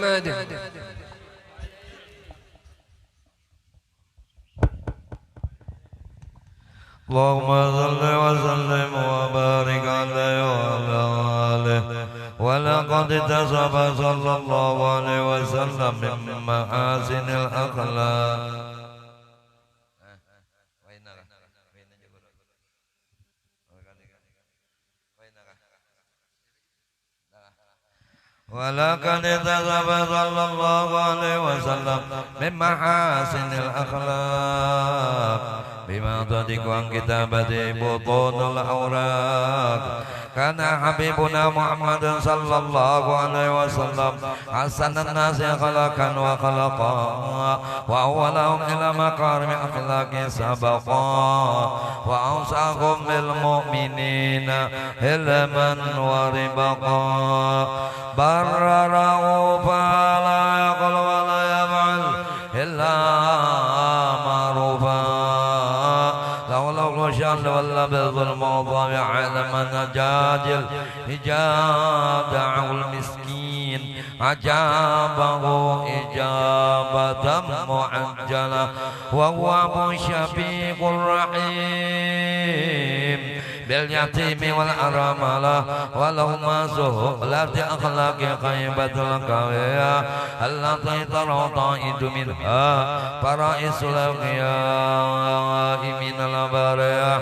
محمد اللهم صل وسلم وبارك عليه وعلى آله ولقد اتصف صلى الله عليه وسلم من محاسن الأخلاق ولقد اتصف صلى الله عليه وسلم من محاسن الأخلاق بما تدق عن كتابة بطون الأوراق كان حبيبنا محمد صلى الله عليه وسلم حسن الناس خلقا وخلقا وأولهم إلى مكارم أخلاق سبقا وأوصاهم بالمؤمنين علما وربقا بر رؤوفا لا يقل ولا يفعل إلا معروفا لولا الشر واللبث الموضوع علما نجاجل إجاب دعو المسكين أجابه إجابة معجلة وهو أبو شفيق الرحيم باليتيم والأرملة ولهما سهولة أخلاق خيبة القوية التي ترى طائد منها فرائس الأغياء من البرية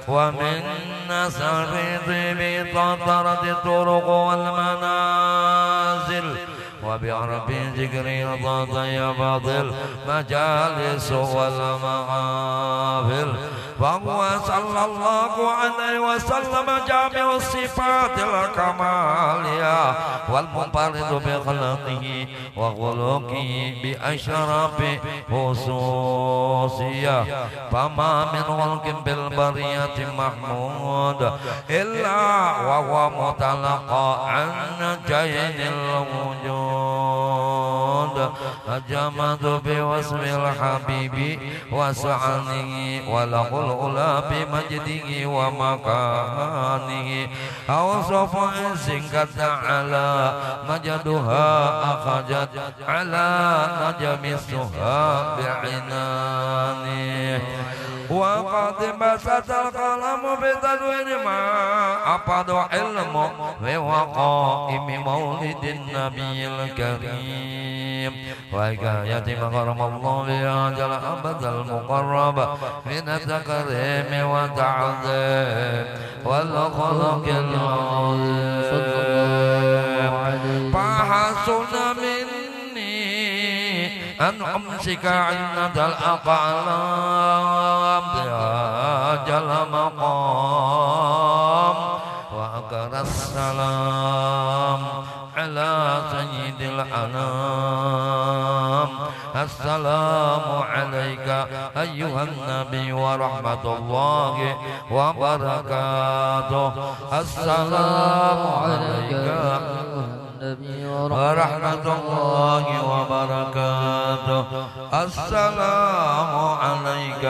ومن نسر طيب تطرت الطرق والمنازل وبعرف ذكر رضا باطل مجالس والمحافل فهو صلى الله عليه وسلم جامع الصفات الكمالية والمنفرد بخلقه وخلقه بأشرف خصوصية فما من خلق بالبرية محمود إلا وهو متلقى عن جين الوجود أجمد بوصف الحبيب وسعنه وله الأولى بمجده ومكانه أوصف سنك تعالى مجدها أخجت على نجم السها بعنانه وقد بسط القلم بتدوين ما أفاد علمه بوقائم مولد النبي الكريم وحكاية مكرم الله بها جل أبد المقرب من التكريم والتعظيم والخلق العظيم فحسن أن أمسك عند الأقلام يا جل مقام وأقر السلام على سيد الأنام السلام عليك أيها النبي ورحمة الله وبركاته السلام عليك ورحمة الله وبركاته السلام عليك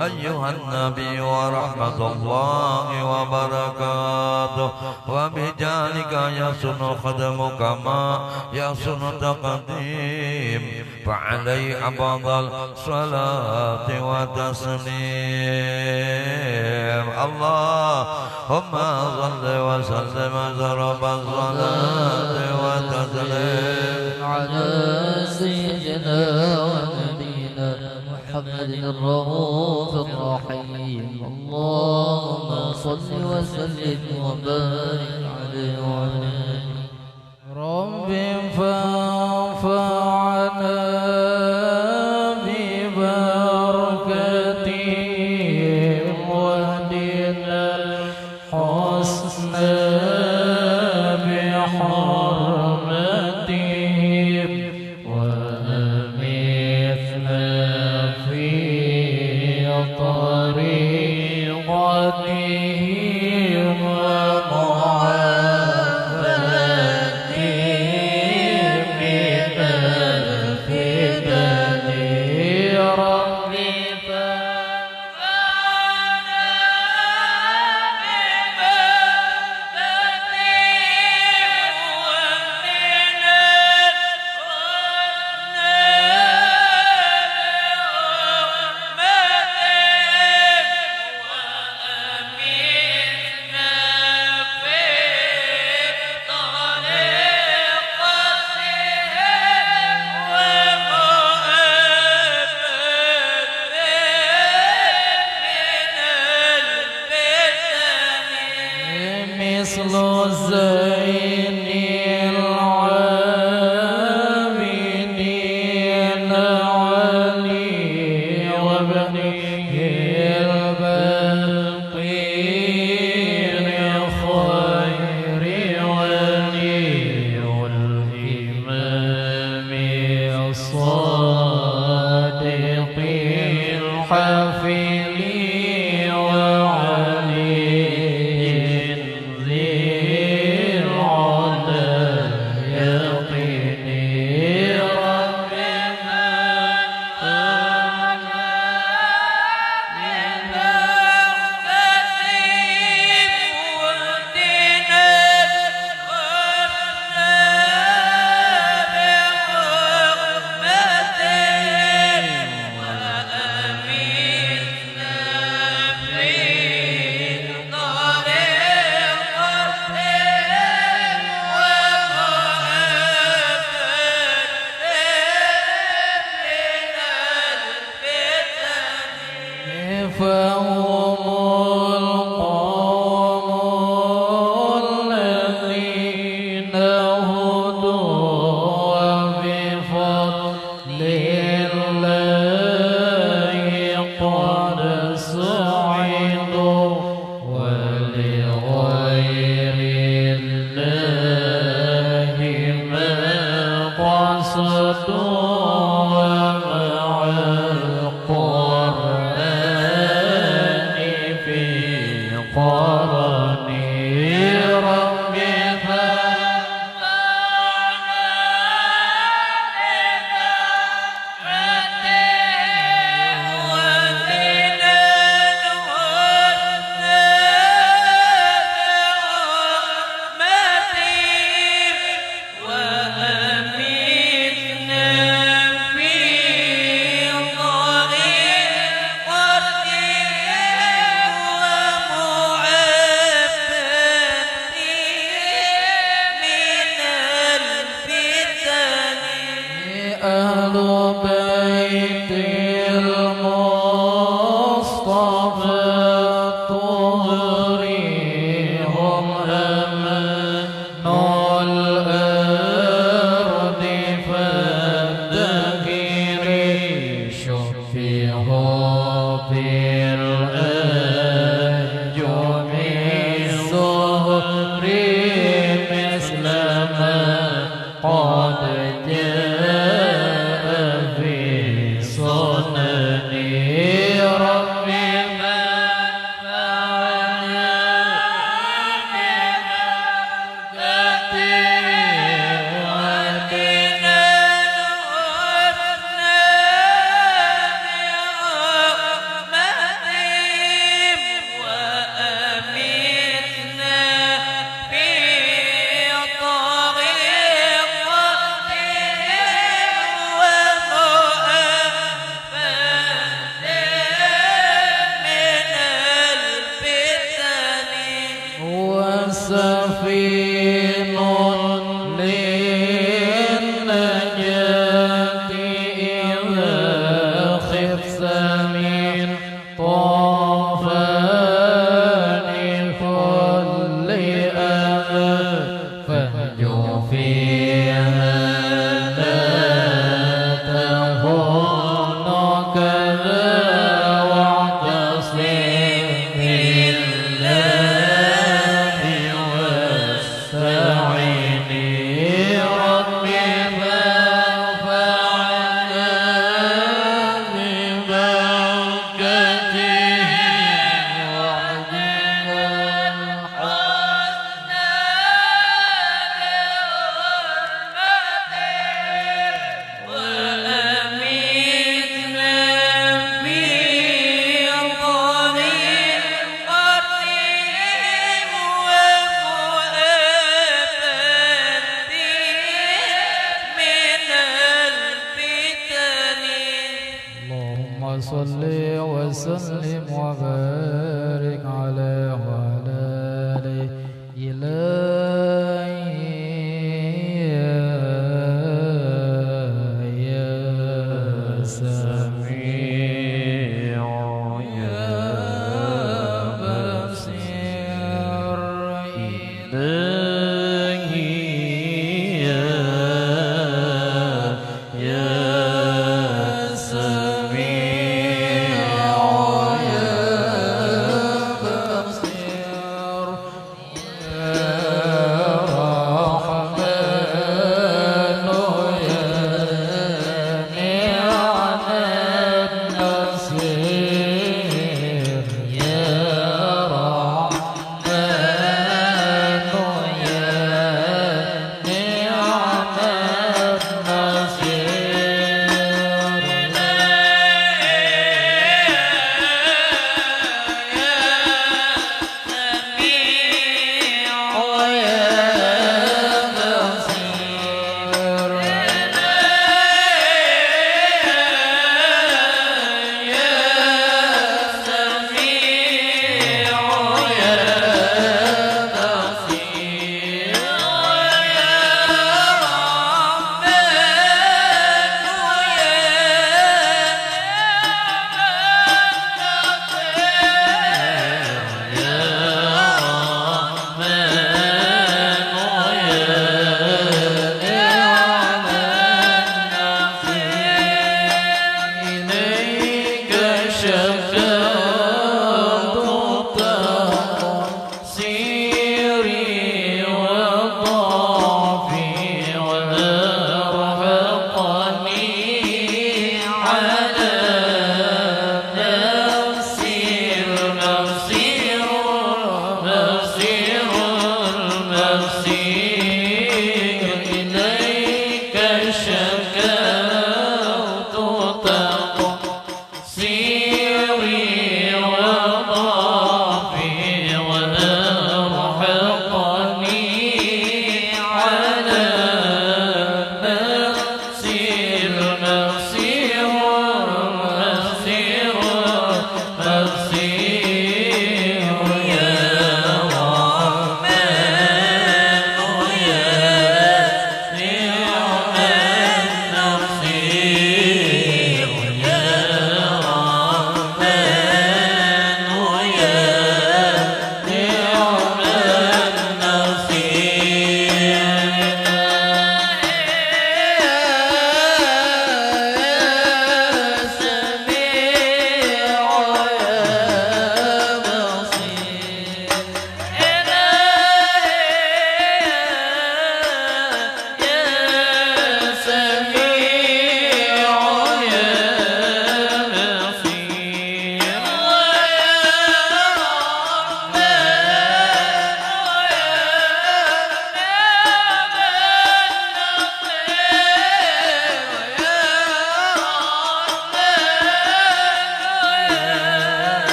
أيها النبي ورحمة الله وبركاته وبجانك يسن خدمك ما يسن تقديم فعلي أفضل صلاة وتسليم اللهم صل وسلم ضرب الصلاة وتسليم على سيدنا ونبينا محمد الرؤوف الرحيم اللهم صل وسلم وبارك عليه وعلى آله رب فانفعنا ببركتهم واهدنا الحسنى بحرمتهم وأمتنا في طريقتهم ومعادهم Amen.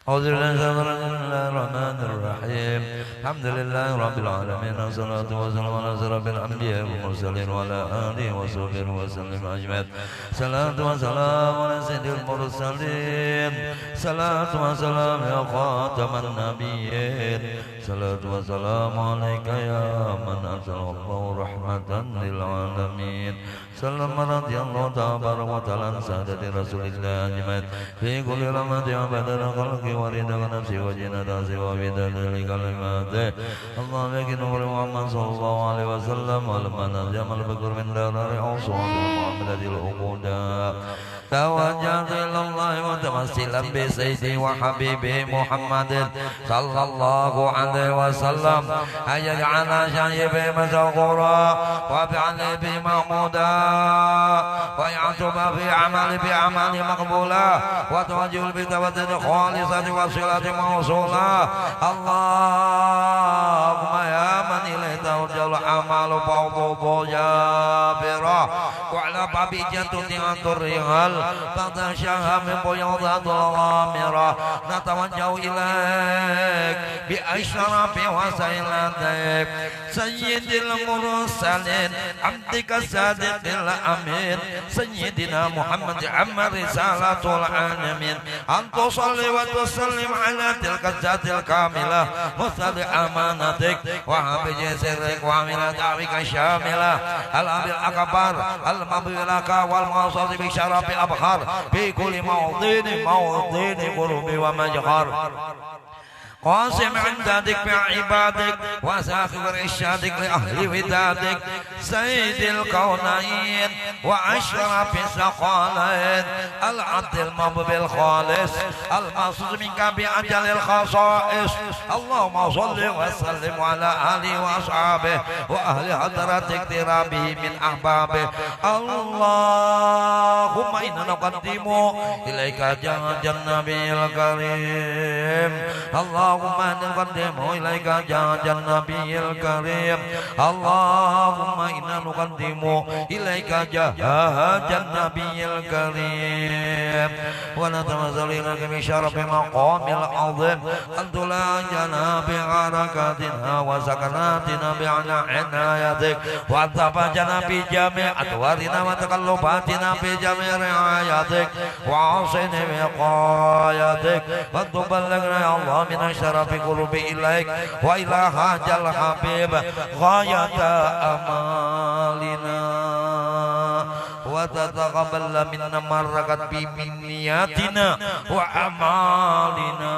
أعوذ بالله من الشيطان الرحمن الرحيم الحمد لله رب العالمين والصلاة والسلام على أشرف الأنبياء والمرسلين وعلى آله وصحبه وسلم أجمعين صلاة وسلام على سيد المرسلين صلاة وسلام يا خاتم النبيين صلاة وسلام عليك يا من أرسل الله رحمة للعالمين سلم رضي الله تبارك وتعالى عن سادة رسول الله أجمعين في كل رمضان وبدر خلقه ورد نفسي وجنة وبدل لكلماته اللهم يكن نور محمد صلى الله عليه وسلم ولما نجم البكر من دار عصوة محمد العقودا توجهت إلى الله متمثلا بسيدي وحبيبي محمد صلى الله عليه وسلم أن يجعل شيبي مسغورا وبعلي محمودا ويعتب في عمل بعمل مقبولا وتوجه بتوجه خالصة وصلة موصولا اللهم يا من إليه ترجع الأعمال فوضوض جابرا وعلى باب جنة الرجال فتشاها من بيوضات الغامرة نتوجه إليك بأشرف وسيلتك سيد المرسلين عبدك الصادق الأمين سيدنا محمد عم رسالة العالمين أن تصلي وتسلم على تلك الذات الكاملة مصدر أمانتك وحافظ سرك وعمل دعوك الشاملة الأبي الأكبر المبي لك والمعصر بشرف أبخر في كل موطن قرب ومجهر قاسم عندك بعبادك وساخر إرشادك لأهل ودادك سيد الكونين وأشرف الثقلين العبد المبي الخالص المقصود منك بأجل الخصائص اللهم صل وسلم على آله وأصحابه وأهل حضرة اقترابه من أحبابه اللهم إنا نقدم إليك جنة النبي الكريم اللهم نقدم إليك جنة النبي الكريم اللهم إنا نقدم إليك جنة النبي الكريم ونتوسل إليك بشرف مقام العظيم أن تلاجنا بحركاتنا وسكناتنا بعلى عنايتك وأن تفجنا بجميع أدوارنا وتقلباتنا بجميع رعايتك وعاصنا بقايتك وأن تبلغنا يا الله من شرف قرب إليك وإلى هذا الحبيب غاية أمالنا وتتقبل منا ما ركت بنياتنا وأعمالنا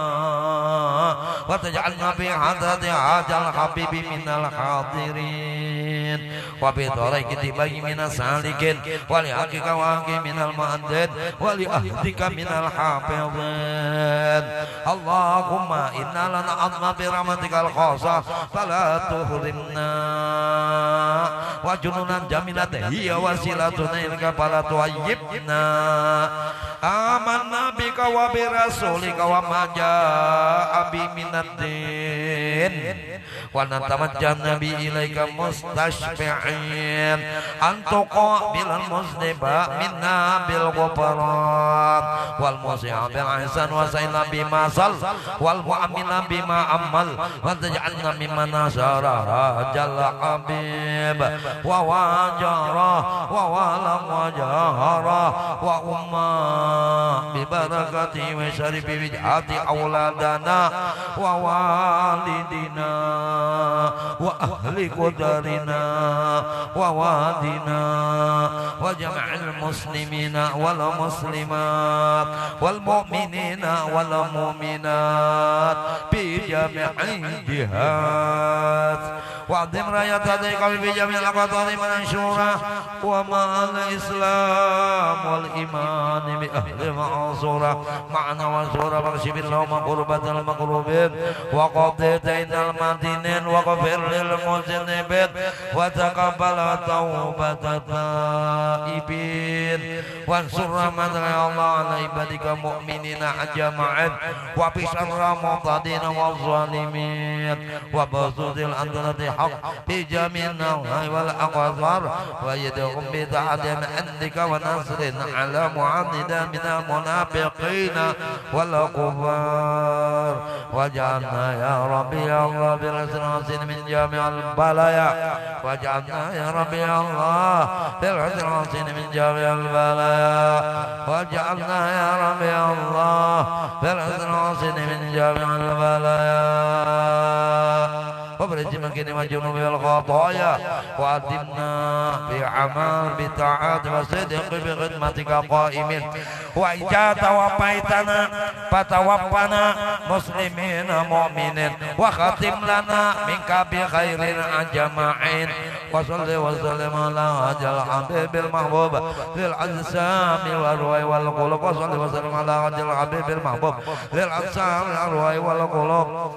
وتجعلنا في حضرة هذا الحبيب من الحاضرين وبطريق اتباعه من السالكين ولحقك وحقه من المؤدين ولأهدك من الحافظين اللهم إنا لنعظم برحمتك الخاصة فلا تحرمنا وجنونا جميلة هي وسيلتنا إليك فلا تعيبنا آمنا بك وبرسولك وما جاء به من الدين ونتمجن به إليك مستشفعين أن تقابل المذنب منا بالغفران والمسيء بالإحسان وسائل بما صل والمؤمن بما عمل وتجعلنا ممن نصر جل حبيب وواجر وولم وجهر وأمة ببركته وشرف وجهات أولادنا ووالدنا وأهل قدرنا ووادنا وجمع المسلمين والمسلمات والمؤمنين والمؤمنات بجميع الجهات وعظم راية هديك في جميع الأقطار منشورة ومع الإسلام والإيمان بأهل معصورة معنا وصورة واكشف اللهم قربة المقروبين وقضي دين المدينين واغفر للمذنبين وتقبل توبة التائبين وانصر رحمتك يا الله على عبادك المؤمنين أجمعين وبشر المعتدين والظالمين وبسط الأنظرة حق بجميع النواحي والأقدار ويدهم بتعدم عندك ونصر على معاند من المنافقين والكفار واجعلنا يا ربي يا الله بالحسن من جميع البلايا واجعلنا يا ربي يا الله بالحسن من جميع البلايا واجعلنا يا ربي يا الله بالحسن من جميع البلايا وبرج مكين وجنوب الخطايا وأدمنا بعمل بطاعات وصدق بخدمتك قائمين وإذا توفيتنا فتوفنا مسلمين مؤمنين وختم لنا منك بخير أجمعين وصل وسلم على هذا الحبيب المحبوب في الأجسام والروح والقلوب وصل وسلم على هذا الحبيب المحبوب في الأجسام والروح والقلوب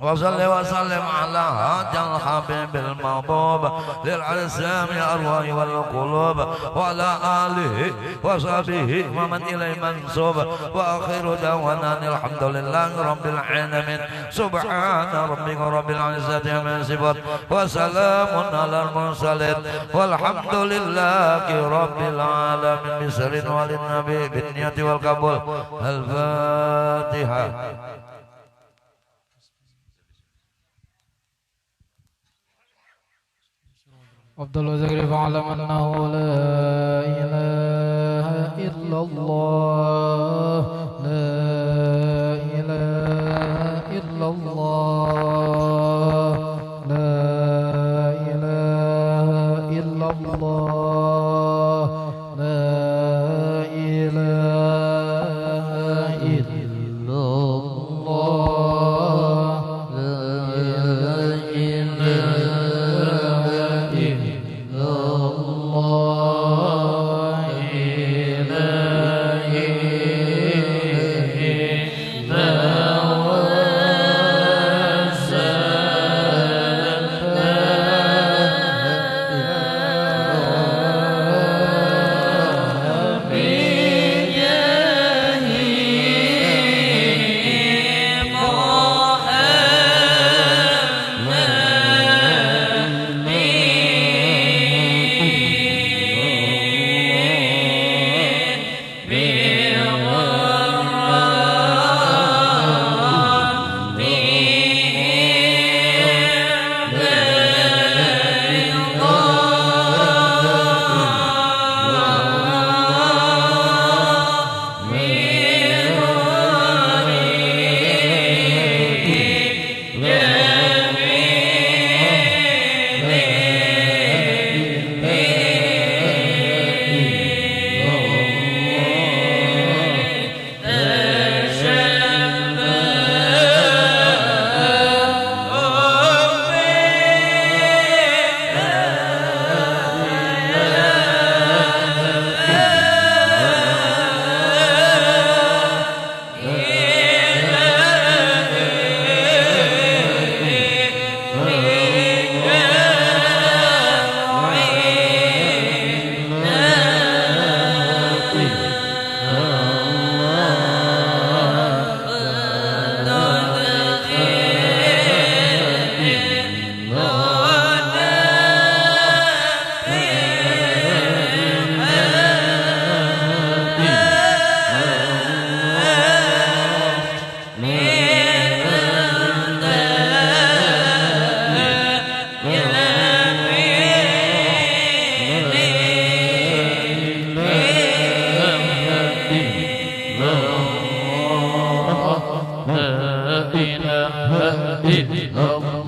وصل وسلم على هذا الحبيب المحبوب للأجسام الأرواح والقلوب وعلى آله وصحبه ومن إليه منسوب وآخر دعوانا الحمد لله رب العالمين سبحان ربك رب العزة عما يصفون وسلام على المرسلين والحمد لله رب العالمين بسر وللنبي بالنية والقبول الفاتحة. أفضل ذكر فاعلم أنه لا إله إلا الله لا إله إلا الله لا إله إلا الله لا إله إلا الله لا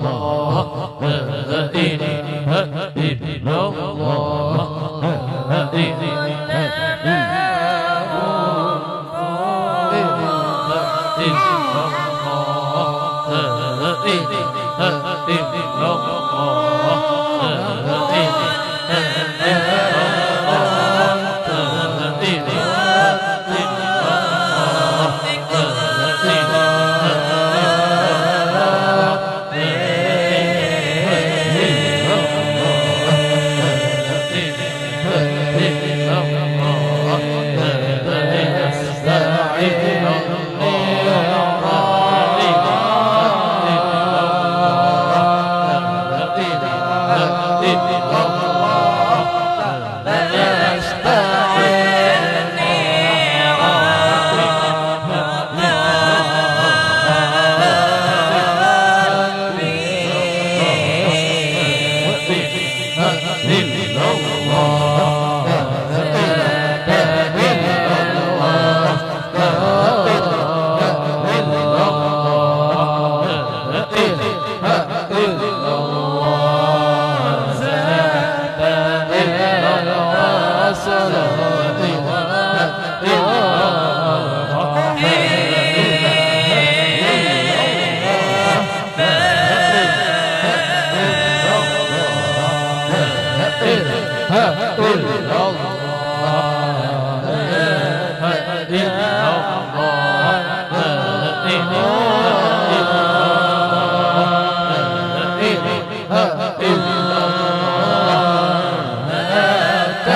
إله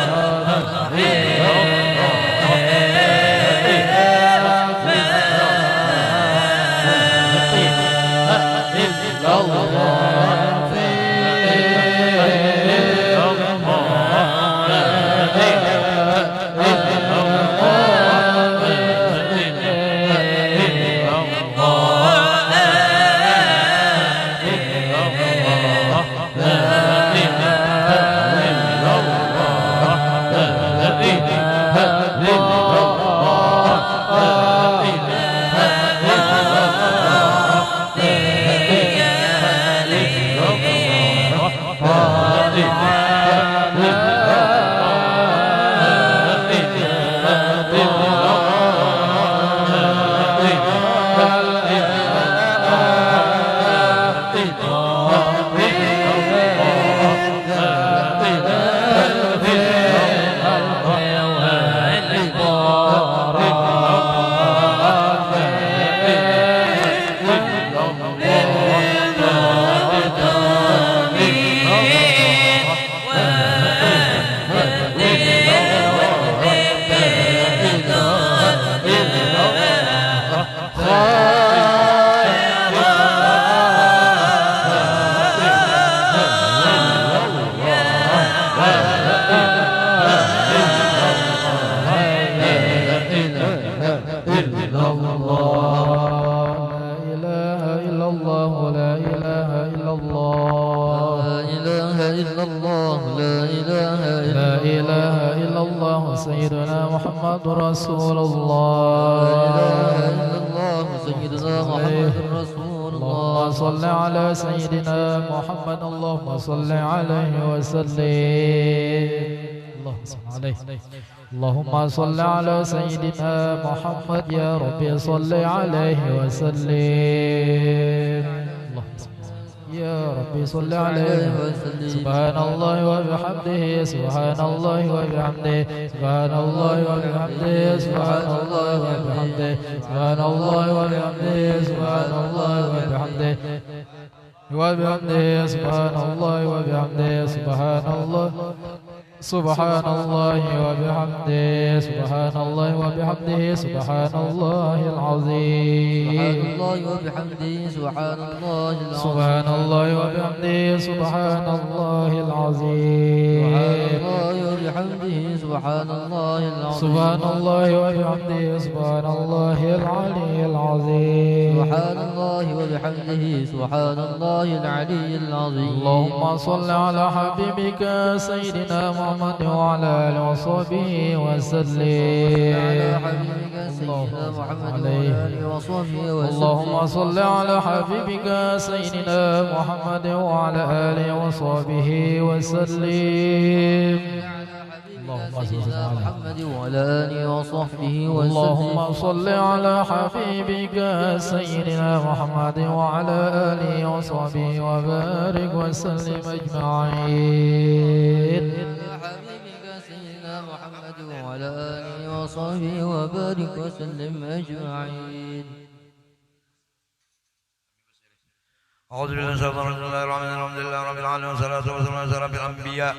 إلا الله سيدنا محمد رسول الله لا إله إلا الله سيدنا محمد رسول الله اللهم صل على سيدنا محمد اللهم صل عليه وسلم اللهم صل على سيدنا محمد يا ربي صل عليه وسلم يا ربي صل عليه وسلم سبحان الله وبحمده سبحان الله وبحمده سبحان الله وبحمده سبحان الله وبحمده سبحان الله وبحمده سبحان الله وبحمده سبحان الله وبحمده سبحان الله سبحان الله وبحمده سبحان الله وبحمده سبحان الله العظيم سبحان الله وبحمده سبحان الله وبحمده سبحان الله العظيم سبحان الله وبحمده سبحان الله العظيم سبحان الله وبحمده سبحان الله العلي العظيم سبحان الله وبحمده سبحان الله العلي العظيم اللهم صل على حبيبك سيدنا محمد وعلى آله وصحبه وسلم اللهم صل على حبيبك سيدنا محمد وعلى آله وصحبه وسلم اللهم صل على حبيبك سيدنا محمد وعلى آله وصحبه وبارك وسلم أجمعين وعلى آله وصحبه وبارك وسلم أجمعين. أعوذ بالله من الشيطان الرجيم الحمد لله رب العالمين والصلاة والسلام على أشرف الأنبياء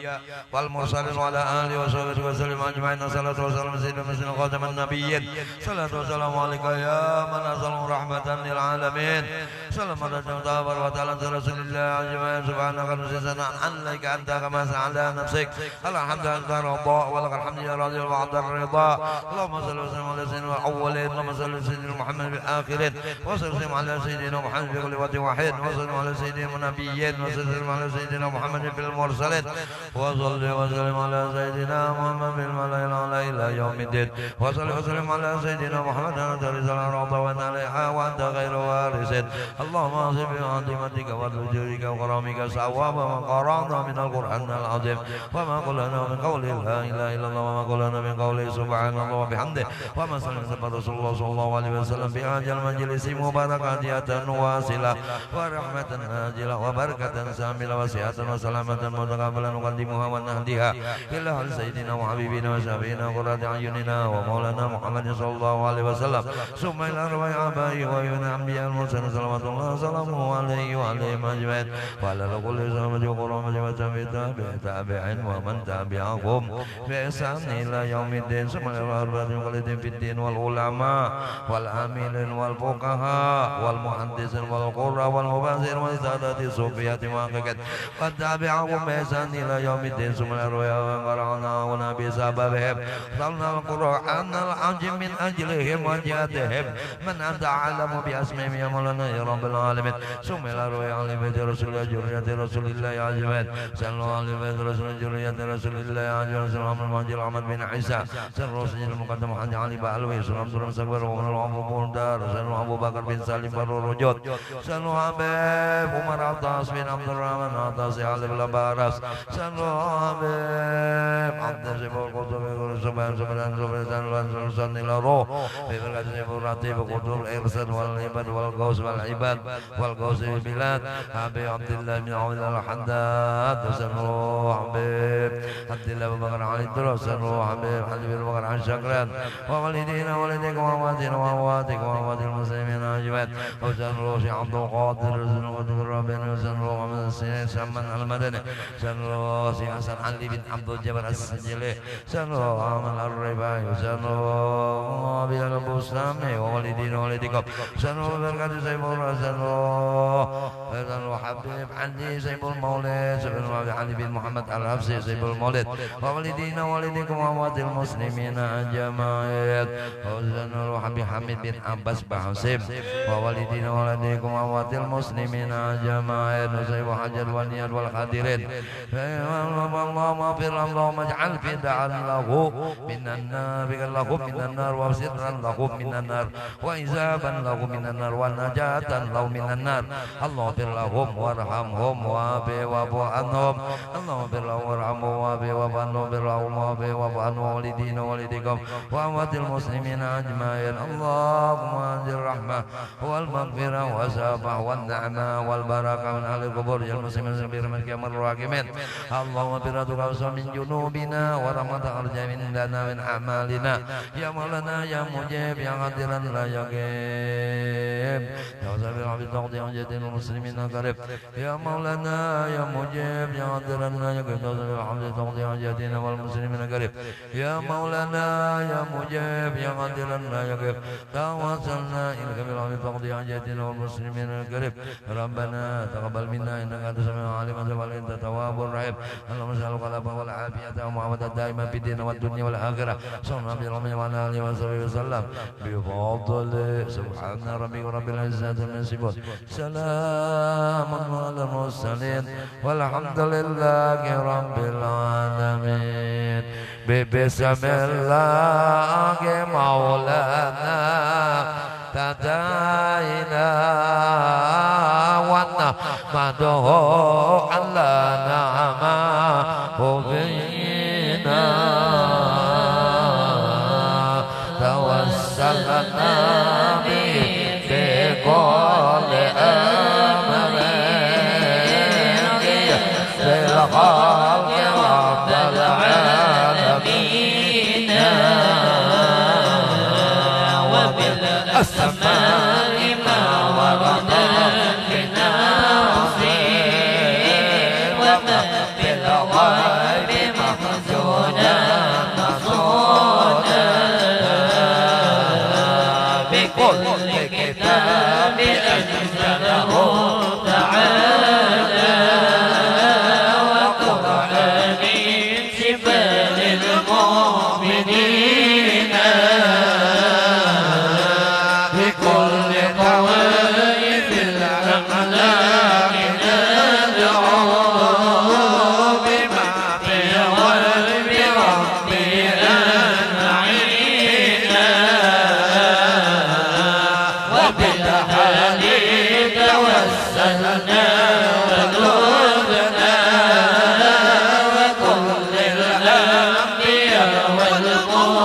والمرسلين وعلى آله وصحبه وسلم أجمعين الصلاة والسلام على سيدنا مسلم خاتم النبيين الصلاة والسلام عليك يا من أرسل رحمة للعالمين سلام الله وتعالى رسول الله أجمعين سبحانك نسينا عنك أنت كما على نفسك الحمد لله رضا ولك الحمد يا راضي وعد الرضا اللهم صل وسلم على سيدنا الأولين اللهم صل على سيدنا محمد بالآخرين وسلم على سيدنا محمد في كل وقت واحد وسلم على سيدنا النبيين وسلم على سيدنا محمد في المرسلين وصل وسلم على سيدنا محمد في الملائكة الأعلى إلى يوم الدين وصل وسلم على سيدنا محمد أنت رسول الرضا وأنت عليها وأنت غير وارث اللهم اصب بعظمتك وجودك وكرمك ثواب ما قرأنا من القرآن العظيم وما قلنا من قول لا إله إلا الله وما قلنا من قوله سبحان الله وبحمده وما سلم رسول الله صلى الله عليه وسلم في هذا المجلس مباركة واصلة ورحمة نازلة وبركة ساملة وسعة وسلامة متقابلا نقدمها ونهديها إلى سيدنا وحبيبنا وشفينا قرة أعيننا ومولانا محمد صلى الله عليه وسلم ثم إلى أرواح آبائه وابن أنبياء المرسلين صلوات الله وسلامه عليه وعليهم أجمعين وعلى كل سلامة وكرامة وتابع تابعين ومن تبعهم بإحسان إلى يوم الدين ثم إلى أربعة مخلدين في الدين والعلماء والعاملين والفقهاء والمحدثين والقراء والمباشرين وزير وسادة الصوفية وحققت واتبعهم بإحسان إلى يوم الدين ثم الرؤيا وقرأنا ونبي سببهم صلنا القرآن العظيم من أجلهم وجهتهم من أنت أعلم بأسمائهم يا مولانا يا رب العالمين ثم الرؤيا على بيت رسول الله جرية رسول الله أجمعين صلوا على بيت رسول جرية رسول الله أجمعين صلى الله عليه وسلم بن عيسى صلى الله المقدم حج علي بألوي صلى الله عليه وسلم ومن العمر دار صلى أبو بكر بن سالم برورجود صلى حبيب عمر عطاس بن عبد الرحمن عطاس علي بن بارس صلى حبيب عبد الجبار قطب سبحان سبحان سبحان سبحان إلى روح ببركة راتب قطب الإرسال والعباد والغوث والعباد والغوث البلاد حبيب عبد الله بن عبد الحداد صلى حبيب عبد الله بن بكر علي الدروس صلى حبيب حبيب بن بكر عن شكران ووالدينا والديكم وأمواتنا وأمواتكم وأموات المسلمين أجمعين وسن روح عبد القادر وسن قدر ربنا وسن روح محمد السيد سمن المدني سن روح حسن علي بن عبد الجبار السجلي سن روح عمل الرباعي وسن روح أبي أبو سلامي ووالدينا والديكم سن روح بركة سيف الله سن روح حبيب عندي سيف المولد سن روح علي بن محمد الحفصي سيف المولد ووالدينا والديكم وأموات المسلمين أجمعين وسن روح أبي حميد بن عباس بحسيم ووالدينا والديكم وأموات المسلمين أجمعين وسيف حجر والنيات والقادرين اللهم اغفر اللهم اجعل فداء له من النار له من النار وسترا له من النار وإزابا له من النار ونجاة له من النار اللهم اغفر لهم وارحمهم واعف عنهم اللهم اغفر لهم وارحمهم واعف عنهم برحمهم واعف عنهم والدينا والديكم وأموات المسلمين أجمعين اللهم أنزل الرحمة والمغفرة والسماح والنعمة والبركة من أهل القبور يا المسلمين برحمتك يا أرحم الراحمين اللهم برحمتك أوسع من جنوبنا ورحمتك أرجى من لنا من أعمالنا يا مولانا يا مجيب يا قادرا لا يغيب يا وسع برحمتك تقضي حاجات المسلمين قريب يا مولانا يا مجيب يا قادرا لا يغيب يا وسع برحمتك تقضي حاجاتنا والمسلمين قريب يا مولانا يا مجيب يا قادرا لا يغيب توسلنا إليك برحمتك تقضي حاجاتنا والمسلمين القريب ربنا تقبل منا إنك أنت السميع العليم وأنت التواب الرحيم اللهم اسألك العفو والعافية والمعافاة الدائمة في الدين والدنيا والآخرة صلى الله عليه وعلى آله وصحبه وسلم بفضل سبحان ربك رب العزة عما يصفون سلام على المرسلين والحمد لله رب العالمين بسم الله مولانا تداينا ونحمده على نعمه فينا توسلنا به في كل أمر في الخلق رب العالمين وبالأسماء ما ورد في نصيب وما في الغيب مخزونا مصونا بكل كتاب أنزله تعالى وقرآن شفاء للمؤمنين بكل طوائف الأخلاق ندعو بما في قلب ربي أنعينا وبالحديث توسلنا وذلنا وكل الأنبياء والمرسلين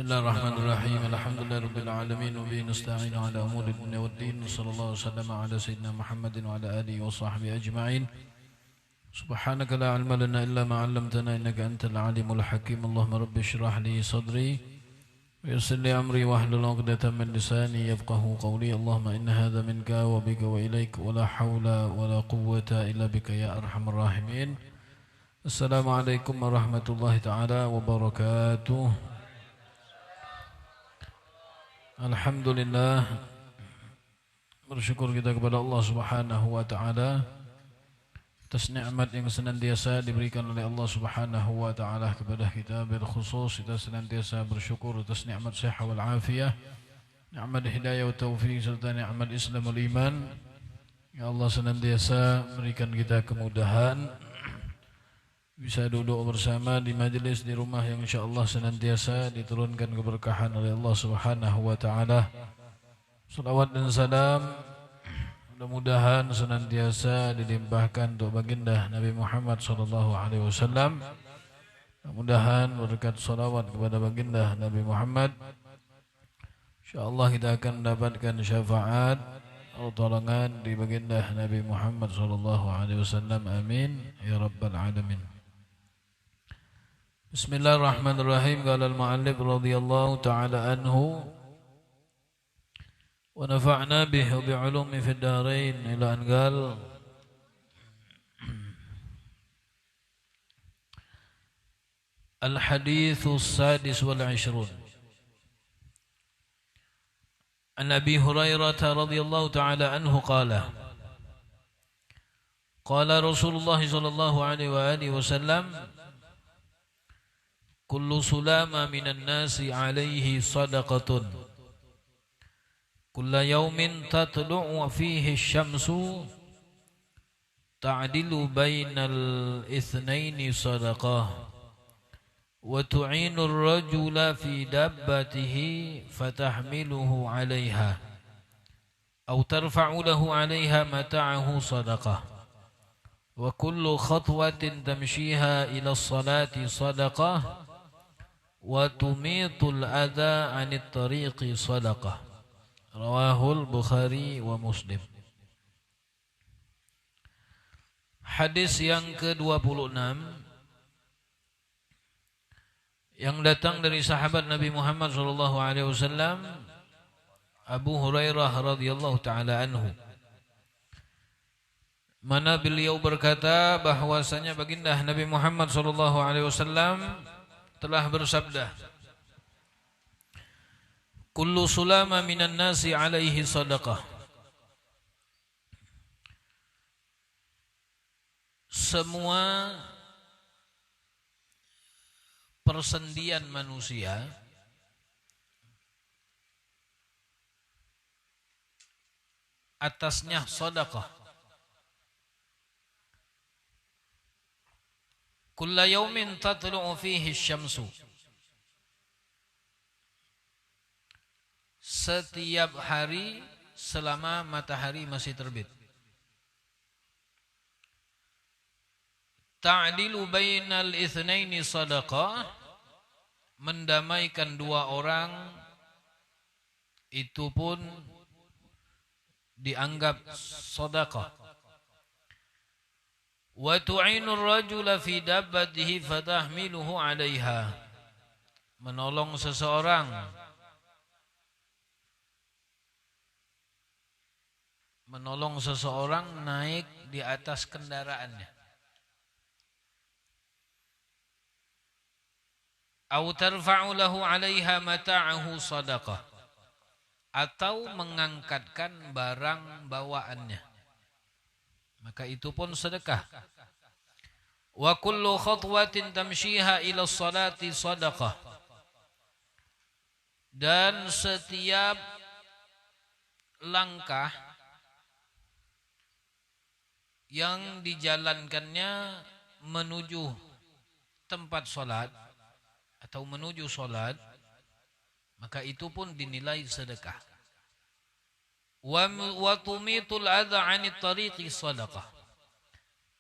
Bismillahirrahmanirrahim. Alhamdulillahirabbil alamin wa bihi nasta'in ala umuri dunya waddin. Sallallahu wasallam ala sayyidina Muhammadin wa ala alihi wa sahbihi ajma'in. Subhanaka la ilma lana illa ma 'allamtana innaka antal alimul hakim. Allahumma rabbi shrah li sadri wa yassir li amri wahlul 'uqdatam min lisani yafqahu qawli. Allahumma inna hadha minka wa bika wa ilaik wa la hawla wa la quwwata illa bika ya arhamar rahimin. Assalamualaikum warahmatullahi taala wabarakatuh. Alhamdulillah, bersyukur kita kepada Allah Subhanahu wa taala atas nikmat yang senantiasa diberikan oleh Allah Subhanahu wa taala kepada kita. Bil khusus kita senantiasa bersyukur atas nikmat sehat wal afiyah, nikmat hidayah wa taufik serta nikmat Islam wal iman. Ya Allah senantiasa berikan kita kemudahan bisa duduk bersama di majelis di rumah yang insyaallah senantiasa diturunkan keberkahan oleh Allah Subhanahu wa taala. Salawat dan salam mudah-mudahan senantiasa dilimpahkan untuk baginda Nabi Muhammad sallallahu alaihi wasallam, Mudah-mudahan berkat salawat kepada baginda Nabi Muhammad, insyaallah kita akan mendapatkan syafaat atau tolongan di baginda Nabi Muhammad sallallahu alaihi wasallam. Amin ya rabbal alamin. Bismillahirrahmanirrahim. Qala al-mu'allif radhiyallahu ta'ala anhu wa nafa'na bihi wa bi'ulumi fid dharain ila an qala الحديث السادس والعشرون عن أبي هريرة رضي الله تعالى عنه قال قال رسول الله صلى الله عليه وآله وسلم كل سلام من الناس عليه صدقة كل يوم تطلع فيه الشمس تعدل بين الاثنين صدقة وتعين الرجل في دابته فتحمله عليها أو ترفع له عليها متاعه صدقة وكل خطوة تمشيها إلى الصلاة صدقة وتميط الأذى عن الطريق صدقة رواه البخاري ومسلم. Hadis yang ke-26 yang datang dari sahabat Nabi Muhammad sallallahu alaihi wasallam Abu Hurairah radhiyallahu taala anhu, mana beliau berkata bahwasanya baginda Nabi Muhammad sallallahu alaihi wasallam telah bersabda, kullu sulama minan nasi alaihi sadaqah, semua persendian manusia atasnya sedekah. Kulla yaumin tatlu'u fihi syamsu, setiap hari selama matahari masih terbit. Ta'dilu bainal itsnaini sadaqah, mendamaikan dua orang itu pun dianggap sedekah. Wa tu'inur rajula fi dabbatihi fatahmiluhu 'alaiha, menolong seseorang naik di atas kendaraannya. Au tarfa'u lahu 'alaiha mata'ahu sadaqah, atau mengangkatkan barang bawaannya, maka itu pun sedekah. Wa kullu khatwatin tamshiha ila sholati sadaqah, dan setiap langkah yang dijalankannya menuju tempat sholat atau menuju sholat, maka itu pun dinilai sedekah. Wa tumitul adza 'anit tariqi sadaqah,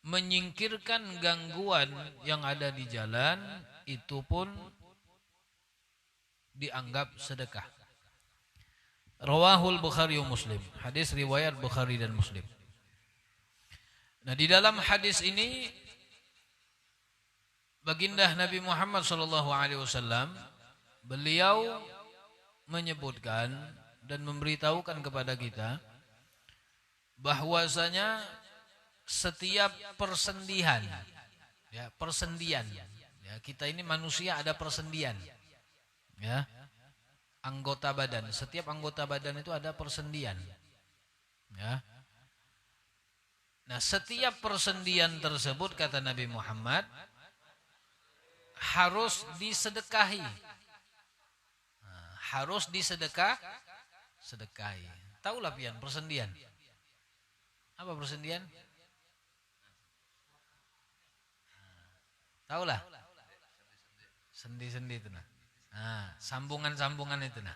menyingkirkan gangguan yang ada di jalan itu pun dianggap sedekah. Rawahul Bukhari wa Muslim, hadis riwayat Bukhari dan Muslim. Nah, di dalam hadis ini baginda Nabi Muhammad SAW, beliau menyebutkan dan memberitahukan kepada kita bahwasanya setiap persendian, ya, kita ini manusia ada persendian, ya, anggota badan. Setiap anggota badan itu ada persendian, ya. Nah, setiap persendian tersebut kata Nabi Muhammad harus disedekahi. Harus sedekahi. Tahulah pian persendian. Apa persendian? Tahulah. Sendi-sendi itu nah. Sambungan-sambungan itu nah.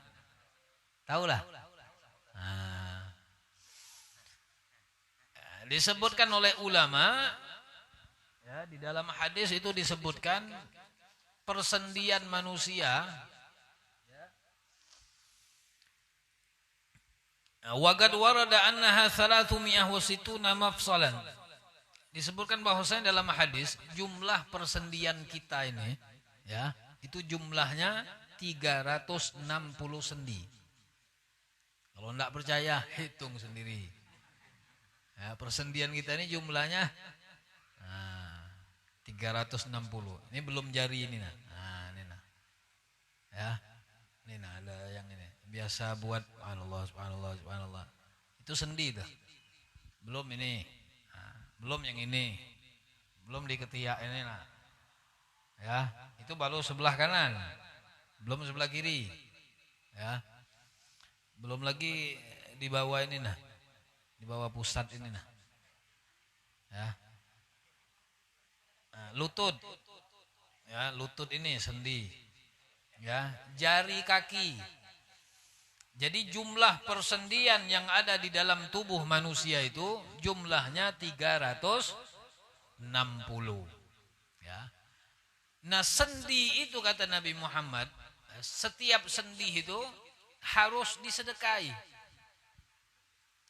Tahulah. Disebutkan oleh ulama, ya, di dalam hadis itu disebutkan persendian manusia. Wa qad warada annaha 360 mafsalan. Disebutkan bahwasanya dalam hadis jumlah persendian kita ini ya, itu jumlahnya 360 sendi. Kalau enggak percaya hitung sendiri. Ya, persendian kita ini jumlahnya 360. Ini belum jari ini nah. Nah, ini nah. Ya. Ini nah ada yang ini. Biasa buat subhanallah. Itu sendi tuh. Belum ini. Belum yang ini, belum di ketiak ini nah, ya itu baru sebelah kanan, belum sebelah kiri, ya belum lagi di bawah ini nah, di bawah pusat ini nah, ya lutut, ya lutut ini sendi, ya jari kaki. Jadi jumlah persendian yang ada di dalam tubuh manusia itu jumlahnya 360. Ya. Nah sendi itu kata Nabi Muhammad, setiap sendi itu harus disedekahi.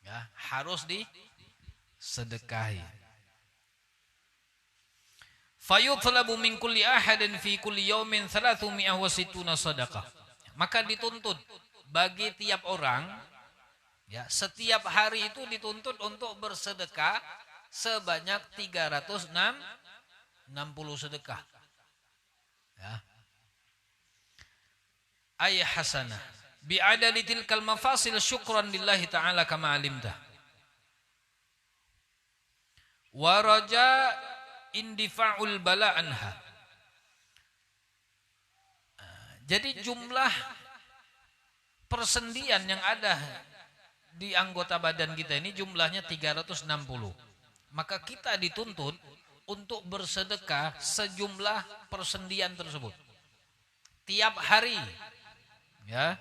Ya, harus disedekahi. Fayutlabu min kulli ahadin fi kulli yawmin 360 sadaqah. Maka dituntut bagi tiap orang, ya setiap hari itu dituntut untuk bersedekah sebanyak 360 sedekah. Ya. Ayah hasanah bi'adadi tilkal mafasil syukran lillahi ta'ala kama alimta. Wa raja indifa'ul bala anha. Jadi jumlah persendian yang ada di anggota badan kita ini jumlahnya 360. Maka kita dituntut untuk bersedekah sejumlah persendian tersebut. Tiap hari. Ya.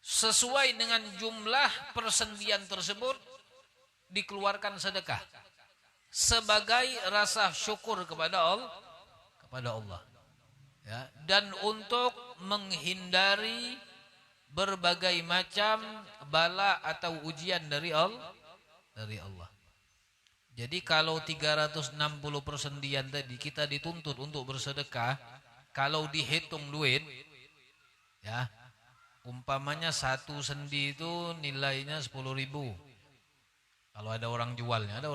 Sesuai dengan jumlah persendian tersebut dikeluarkan sedekah sebagai rasa syukur kepada Allah. Ya, dan untuk menghindari berbagai macam bala atau ujian dari Allah. Jadi kalau 360 persendian tadi kita dituntut untuk bersedekah, kalau dihitung duit, ya umpamanya satu sendi itu nilainya 10.000. Kalau ada orang jualnya, ya,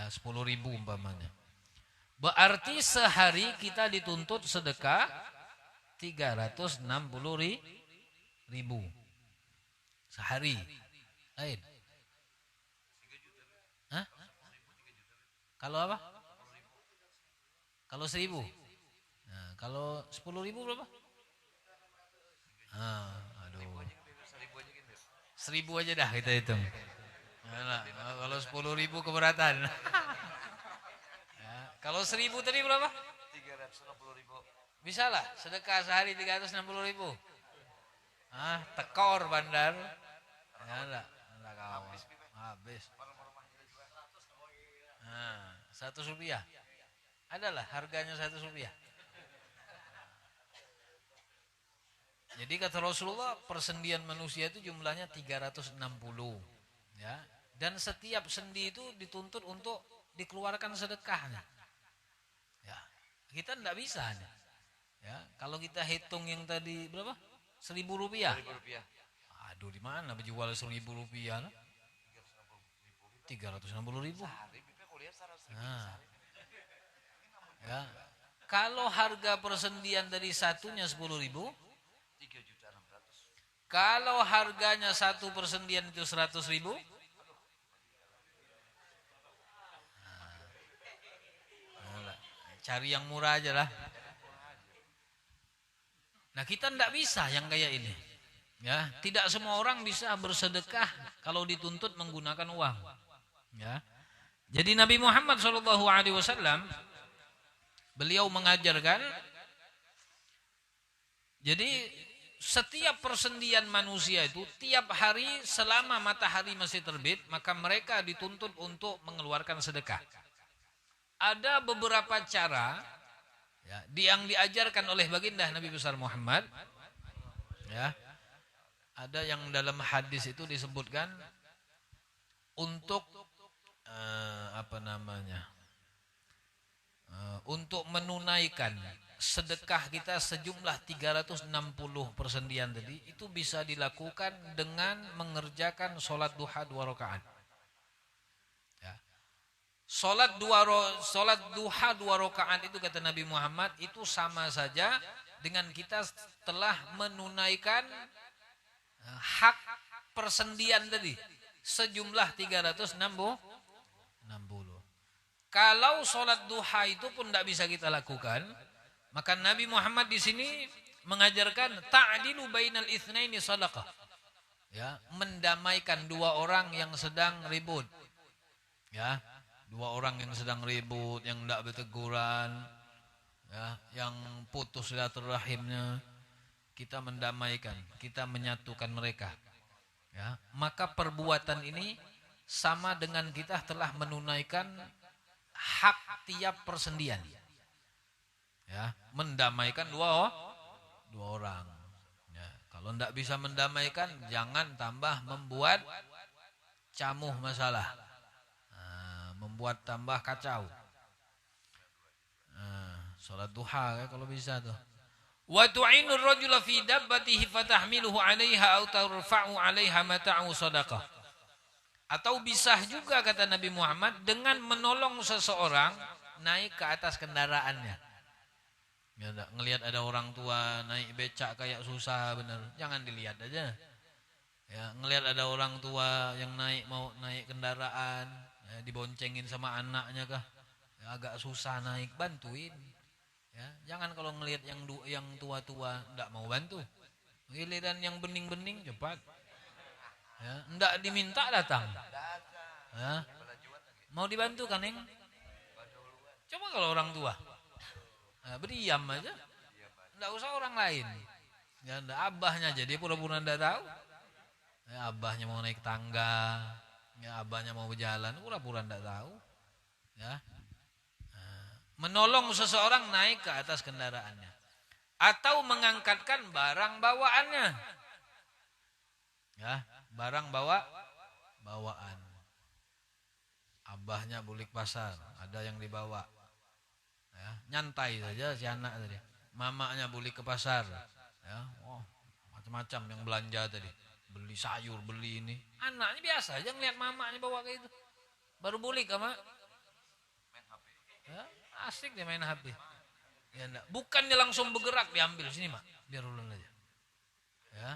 10.000 umpamanya. Berarti sehari kita dituntut sedekah 360.000 sehari. Lain. Hah? Kalau apa? Kalau 1.000. Nah, kalau 10.000 berapa? Aduh. 1.000 aja dah kita hitung. Nah, kalau 10.000 keberatan. Kalau 1.000 tadi berapa? 360.000. Bisa lah, sedekah sehari 360.000. Tekor bandar. Ya enggak kawan. Habis. 100 rupiah. Adalah harganya 100 rupiah. Jadi kata Rasulullah persendian manusia itu jumlahnya 360. Ya. Dan setiap sendi itu dituntut untuk dikeluarkan sedekahnya. Ya, kita tidak bisa. Ya, kalau kita hitung yang tadi berapa? 1.000 rupiah. 1.000 rupiah. Aduh, di mana berjual 1.000 rupiah? 360.000. Nah, ya, kalau harga persendian dari satunya 10.000, 3.600.000. Kalau harganya satu persendian itu 100.000. Cari yang murah aja lah. Nah kita tidak bisa yang kayak ini. Ya, tidak semua orang bisa bersedekah kalau dituntut menggunakan uang. Ya, jadi Nabi Muhammad SAW beliau mengajarkan. Jadi setiap persendian manusia itu tiap hari selama matahari masih terbit maka mereka dituntut untuk mengeluarkan sedekah. ada beberapa cara ya, yang diajarkan oleh baginda Nabi besar Muhammad. Ya, ada yang dalam hadis itu disebutkan untuk untuk menunaikan sedekah kita sejumlah 360 persendian tadi itu bisa dilakukan dengan mengerjakan sholat duha 2 rakaat. Ya. Sholat duha 2 rakaat itu kata Nabi Muhammad itu sama saja dengan kita telah menunaikan hak persendian tadi sejumlah 360. Kalau sholat duha itu pun tidak bisa kita lakukan, maka Nabi Muhammad di sini mengajarkan ta'dilu bainal itsnaini shadaqah. Ya, mendamaikan dua orang yang sedang ribut. Ya, dua orang yang sedang ribut, yang tidak berteguran, ya, yang putus silaturahimnya, kita mendamaikan, kita menyatukan mereka. Ya, maka perbuatan ini sama dengan kita telah menunaikan hak tiap persendian. Ya, mendamaikan dua orang. Ya, kalau tidak bisa mendamaikan, jangan tambah membuat camuh masalah, membuat tambah kacau. Salat duha ya, kalau bisa tuh. Wa tu'inur rajula fi dabbatihi fatahmiluhu 'alaiha aw tarfa'u 'alaiha mata'u shadaqah. Atau bisa juga kata Nabi Muhammad dengan menolong seseorang naik ke atas kendaraannya. Ya, ngelihat ada orang tua naik becak kayak susah bener, jangan dilihat aja. Ya, ngelihat ada orang tua yang mau naik kendaraan, ya, diboncengin sama anaknya kah, ya, agak susah naik, bantuin. Ya, jangan kalau ngelihat yang tua-tua enggak mau bantu. Giliran yang bening-bening cepat. Ya, enggak diminta datang. Ya. Mau dibantu kan, Neng? Coba kalau orang tua. Nah, berdiam aja. Enggak usah orang lain. Ya, enggak abahnya jadi pura-pura enggak tahu. Ya, abahnya mau naik tangga, ya abahnya mau berjalan, pura-pura enggak tahu. Ya. Nah, menolong seseorang naik ke atas kendaraannya atau mengangkatkan barang bawaannya. Ya, barang bawaan. Abahnya bulik pasar, ada yang dibawa. Ya, nyantai saja si anak tadi. Mamanya bulik ke pasar. Ya, macam-macam yang belanja tadi. Beli sayur, beli ini. Anaknya biasa aja ngeliat mamanya bawa kayak itu. Baru bulik sama main HP. Ya, asik dia main HP. Ya, enggak. Bukan dia langsung bergerak diambil sini, Mak. Biar ulun aja. Ya.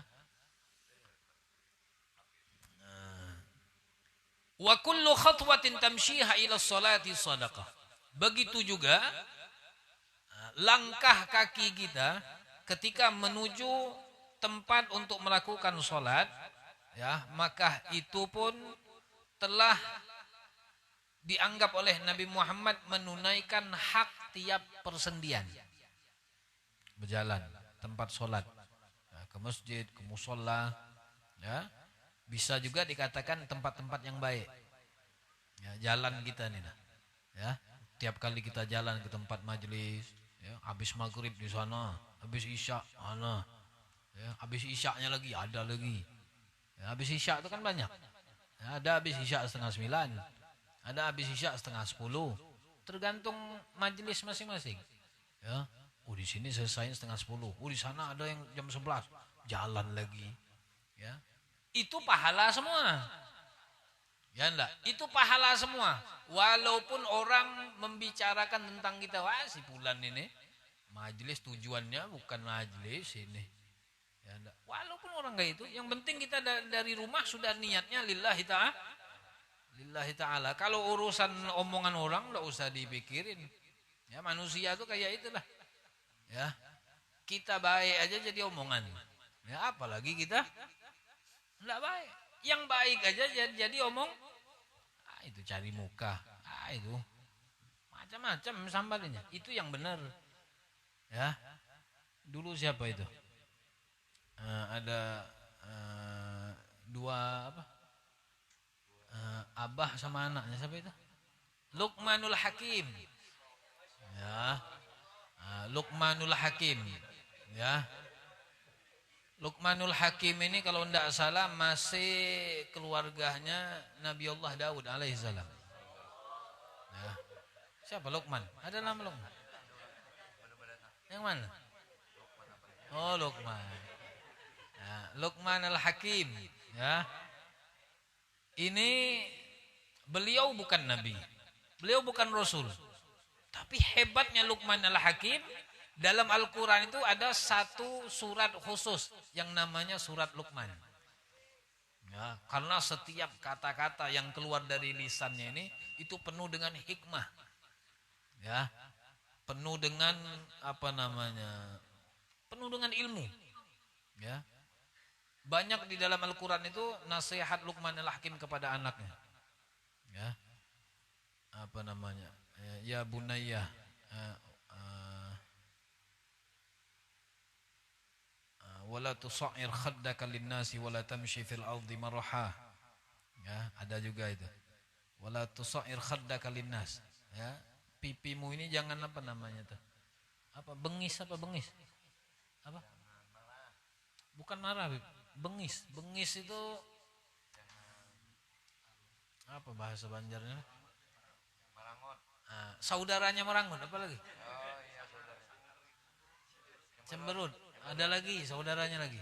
Wa kullu khatwatin tamshiha ila sholati shadaqah. Begitu juga langkah kaki kita ketika menuju tempat untuk melakukan sholat, ya, maka itu pun telah dianggap oleh Nabi Muhammad menunaikan hak tiap persendian. Berjalan tempat sholat, ya, ke masjid, ke musola, ya. Bisa juga dikatakan tempat-tempat yang baik. Ya, jalan kita nih, ya. Tiap kali kita jalan ke tempat majelis, ya, habis maghrib di sana, habis isya, mana, ya, habis isyaknya lagi ada lagi. Ya, habis isya itu kan banyak. Ya, ada habis isya 8:30, ada habis isya 9:30, tergantung majelis masing-masing. Ya, di sini selesai 9:30, di sana ada yang jam 11, jalan lagi. Ya. Itu pahala semua. Ya enggak? Itu pahala semua. Walaupun orang membicarakan tentang kita, wah si fulan ini majelis tujuannya bukan majelis ini. Ya enggak? Walaupun orang kayak itu, yang penting kita dari rumah sudah niatnya lillahi ta'ala. Lillahi ta'ala. Kalau urusan omongan orang enggak usah dipikirin. Ya, manusia itu kayak itulah. Ya. Kita baik aja jadi omongan. Ya, apalagi kita enggak baik. Yang baik aja jadi omong. Itu cari muka. Itu macam-macam sambalnya. Itu yang benar. Ya. Dulu siapa itu? Ada dua apa? Abah sama anaknya, siapa itu? Luqmanul Hakim. Ya. Luqmanul Hakim. Ya. Luqmanul Hakim ini kalau tidak salah masih keluarganya Nabi Allah Daud alaihissalam. Ya. Siapa Luqman? Ada nama Luqman? Yang mana? Oh, Luqman. Ya, Luqman al-Hakim. Ya. Ini beliau bukan nabi. Beliau bukan rasul. Tapi hebatnya Luqman al-Hakim, dalam Al-Quran itu ada satu surat khusus yang namanya surat Luqman. Ya, karena setiap kata-kata yang keluar dari lisannya ini itu penuh dengan hikmah. Ya. Penuh dengan penuh dengan ilmu. Ya. Banyak di dalam Al-Quran itu nasihat Luqman al-Hakim kepada anaknya. Ya. Ya bunayya. Wala tusa'ir khaddaka linnasi wala tamshi fil ardi maraha. Ya, ada juga itu. Wala tusa'ir khaddaka linnas. Ya, pipimu ini jangan tuh? Bengis? Apa? Bukan marah, bengis. Bengis itu apa bahasa Banjarnya? Marangot. Saudaranya merangut, apa lagi? Oh iya, saudara. Cemberut. Ada lagi, saudaranya lagi.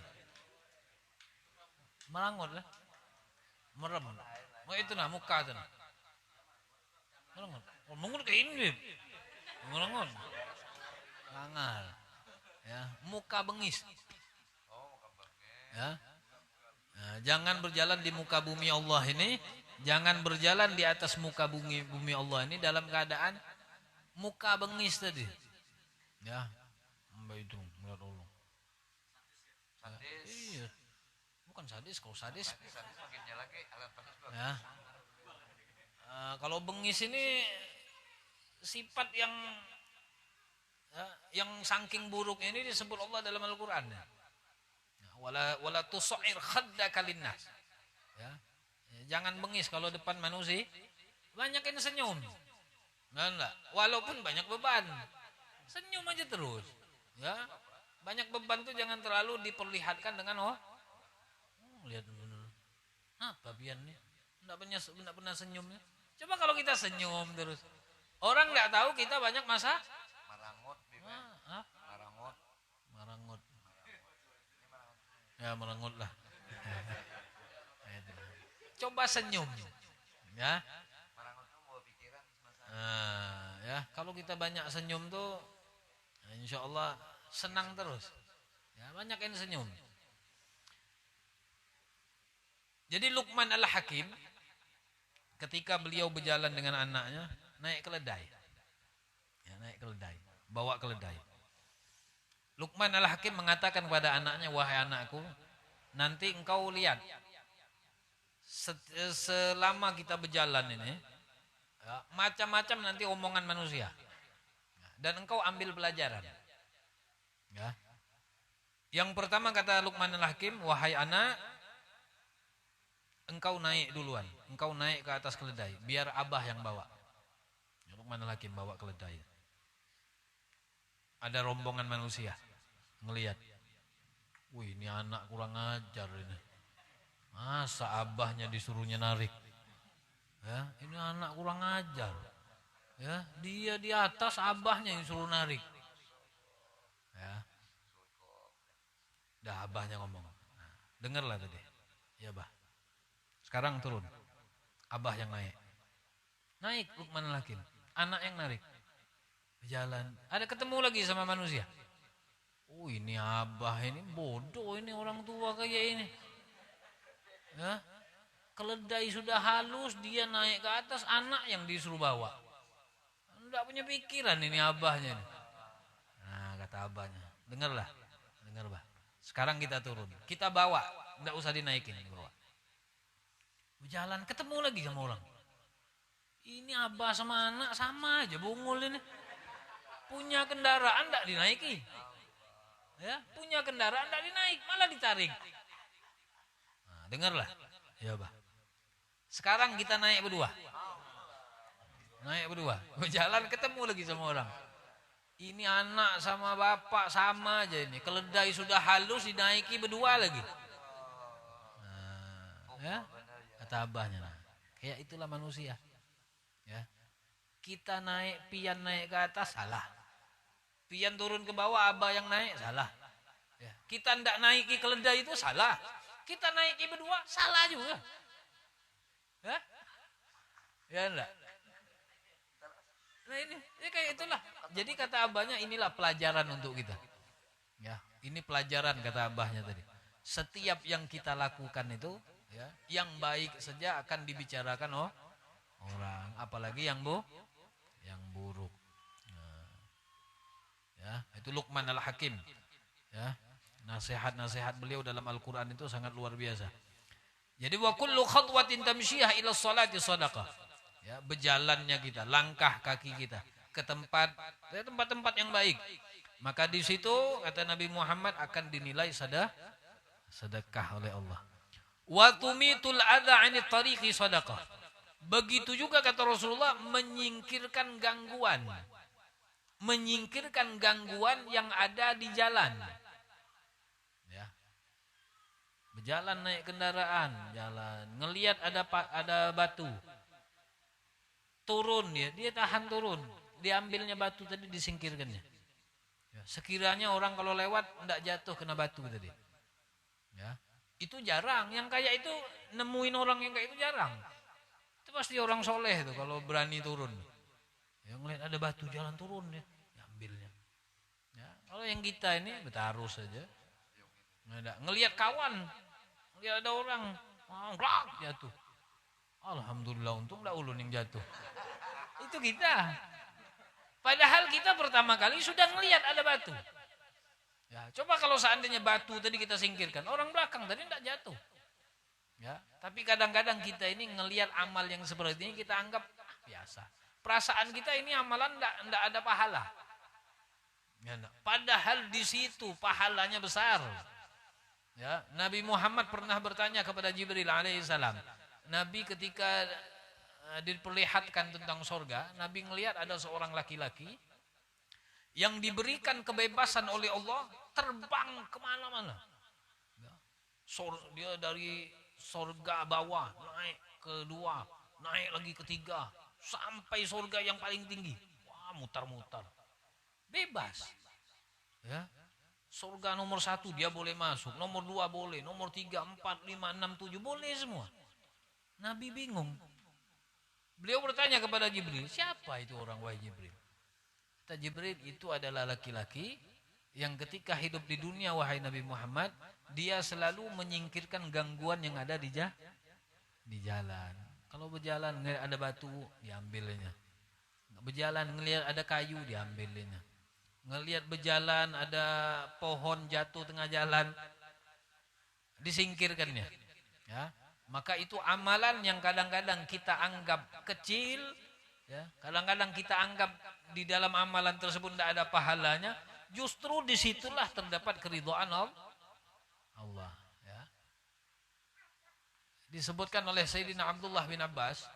Merangut lah. Merem. Oh itu muka itu merangut. Oh, mengut kayak ini. Merangut. Langal. Ya, muka bengis. Oh, muka bengis. Ya. Nah, jangan berjalan di muka bumi Allah ini, jangan berjalan di atas muka bumi Allah ini dalam keadaan muka bengis tadi. Ya. Mbak itu melihat Allah. Sadis. Iya. Bukan sadis, kalau sadis. Sadis makinnya lagi alat transport. Ya. Kalau bengis ini sifat yang saking buruknya ini disebut Allah dalam Al-Qur'an. Ya. Wala tusa'ir khaddaka linnas. Ya. Jangan bengis kalau depan manusia. Banyakin senyum. Enggak. Walaupun banyak beban. Senyum aja terus. Ya. Banyak beban tuh jangan terlalu diperlihatkan dengan lihat bener. Apa bian nih? Enggak pernah senyumnya. Coba kalau kita senyum terus. Orang enggak tahu kita banyak masalah. Marangut, Marangut. Ya, marangut lah. Coba senyum. Ya. Marangut tuh bawa pikiran masalah. Ya, kalau kita banyak senyum tuh insya Allah senang terus. Ya, banyak yang senyum. Jadi Luqman al-Hakim ketika beliau berjalan dengan anaknya naik keledai. Ya, naik keledai, bawa keledai. Luqman al-Hakim mengatakan kepada anaknya, "Wahai anakku, nanti engkau lihat selama kita berjalan ini ya, macam-macam nanti omongan manusia. Dan engkau ambil pelajaran." Ya. Yang pertama kata Luqman al-Hakim, "Wahai anak, engkau naik duluan. Engkau naik ke atas keledai, biar abah yang bawa." Ya, Luqman al-Hakim bawa keledai. Ada rombongan manusia ngelihat. Wih, ini anak kurang ajar ini. Masa abahnya disuruhnya narik? Ya, ini anak kurang ajar. Ya, dia di atas, abahnya yang suruh narik. Ya. Dah abahnya ngomong. Nah, dengarlah tadi. Ya, Bah. Sekarang turun. Abah yang naik. Naik Luqman al-Hakim. Anak yang narik. Jalan. Ada ketemu lagi sama manusia. Oh, ini abah ini bodoh, ini orang tua kayak ini. Ya. Keledai sudah halus, dia naik ke atas, anak yang disuruh bawa. Enggak punya pikiran ini abahnya. Nah, kata abahnya, dengarlah, dengar bah. Sekarang kita turun, kita bawa, enggak usah dinaikin, bawa. Jalan, ketemu lagi sama orang. Ini abah sama anak sama aja, bungul ini. Punya kendaraan enggak dinaiki. Ya, punya kendaraan enggak dinaik, malah ditarik. Nah, dengarlah. Ya, bah. Sekarang kita naik berdua. Naik berdua. Jalan ketemu lagi sama orang. Ini anak sama bapak sama aja ini. Keledai sudah halus dinaiki berdua lagi. Nah, ya, kata abahnya. Nah, kayak itulah manusia. Ya. Kita naik, pian naik ke atas, salah. Pian turun ke bawah, abah yang naik, salah. Ya. Kita ndak naiki keledai itu salah. Kita naiki berdua, salah juga. Ya, ya enggak? Nah ini kayak itulah. Jadi kata abahnya inilah pelajaran untuk kita. Ya, ini pelajaran kata abahnya tadi. Setiap yang kita lakukan itu, ya, yang baik saja akan dibicarakan orang, apalagi yang buruk. Nah, ya, itu Luqman Al-Hakim. Ya, nasihat-nasihat beliau dalam Al-Qur'an itu sangat luar biasa. Jadi wa kullu khatwatin tamshiyah ila sholati shadaqah. Ya, berjalannya kita, langkah kaki kita ke tempat-tempat yang baik. Maka di situ kata Nabi Muhammad akan dinilai sedekah oleh Allah. Wa tumitul adza 'anit tariqi shadaqah. Begitu juga kata Rasulullah menyingkirkan gangguan. Menyingkirkan gangguan yang ada di jalan. Ya. Berjalan naik kendaraan, jalan, ngelihat ada batu. Turun dia tahan turun, diambilnya batu tadi disingkirkannya. Ya, sekiranya orang kalau lewat tidak jatuh kena batu tadi. Ya, itu jarang. Yang kayak itu nemuin orang yang kayak itu jarang. Itu pasti orang soleh tuh kalau berani turun. Ya, ngelihat ada batu jalan turun ya, diambilnya. Ya, kalau yang kita ini bertaruh saja. Ngelihat kawan, ngelihat ada orang, jatuh. Alhamdulillah untung tidak ulun yang jatuh. Itu kita. Padahal kita pertama kali sudah ngelihat ada batu. Ya, coba kalau seandainya batu tadi kita singkirkan, orang belakang tadi tidak jatuh. Ya, tapi kadang-kadang kita ini ngelihat amal yang seperti ini kita anggap biasa. Perasaan kita ini amalan tidak ada pahala. Ya, padahal di situ pahalanya besar. Ya, Nabi Muhammad pernah bertanya kepada Jibril alaihissalam. Nabi ketika diperlihatkan tentang surga, Nabi ngelihat ada seorang laki-laki yang diberikan kebebasan oleh Allah terbang kemana-mana. Dia dari surga bawah naik ke dua, naik lagi ke tiga, sampai surga yang paling tinggi. Wah, mutar-mutar, bebas. Ya, surga nomor 1 dia boleh masuk, nomor 2 boleh, nomor 3, 4, 5, 6, 7 boleh semua. Nabi bingung. Beliau bertanya kepada Jibril, siapa itu orang wahai Jibril? Kata Jibril, itu adalah laki-laki yang ketika hidup di dunia wahai Nabi Muhammad, dia selalu menyingkirkan gangguan yang ada di jalan. Kalau berjalan ngelihat ada batu, diambilnya. Berjalan ngelihat ada kayu, diambilnya. Ngelihat berjalan ada pohon jatuh tengah jalan, disingkirkannya. Ya. Maka itu amalan yang kadang-kadang kita anggap kecil, ya, kadang-kadang kita anggap di dalam amalan tersebut tidak ada pahalanya, justru disitulah terdapat keridhaan Allah. Ya. Disebutkan oleh Sayyidina Abdullah bin Abbas,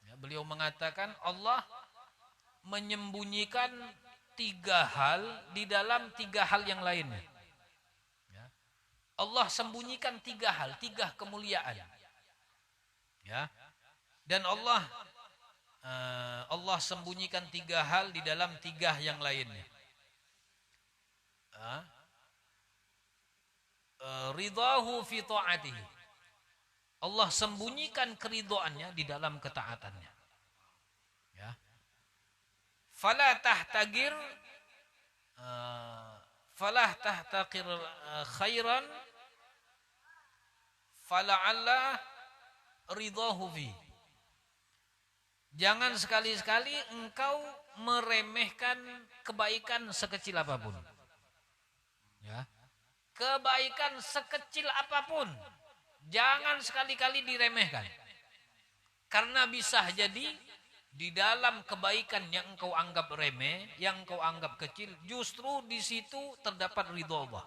ya, beliau mengatakan Allah menyembunyikan 3 hal di dalam 3 hal yang lainnya. Ya. Allah sembunyikan 3 hal, 3 kemuliaan. Ya, dan Allah sembunyikan 3 hal di dalam 3 yang lainnya. Ridahu fi ta'atihi. Allah sembunyikan keridhaannya di dalam ketaatannya. Ya. Fala tahtaqir khairan fala'alla ridahu fi. Jangan sekali-sekali engkau meremehkan kebaikan sekecil apapun. Ya. Kebaikan sekecil apapun jangan sekali-kali diremehkan. Karena bisa jadi di dalam kebaikan yang engkau anggap remeh, yang engkau anggap kecil, justru di situ terdapat ridha Allah.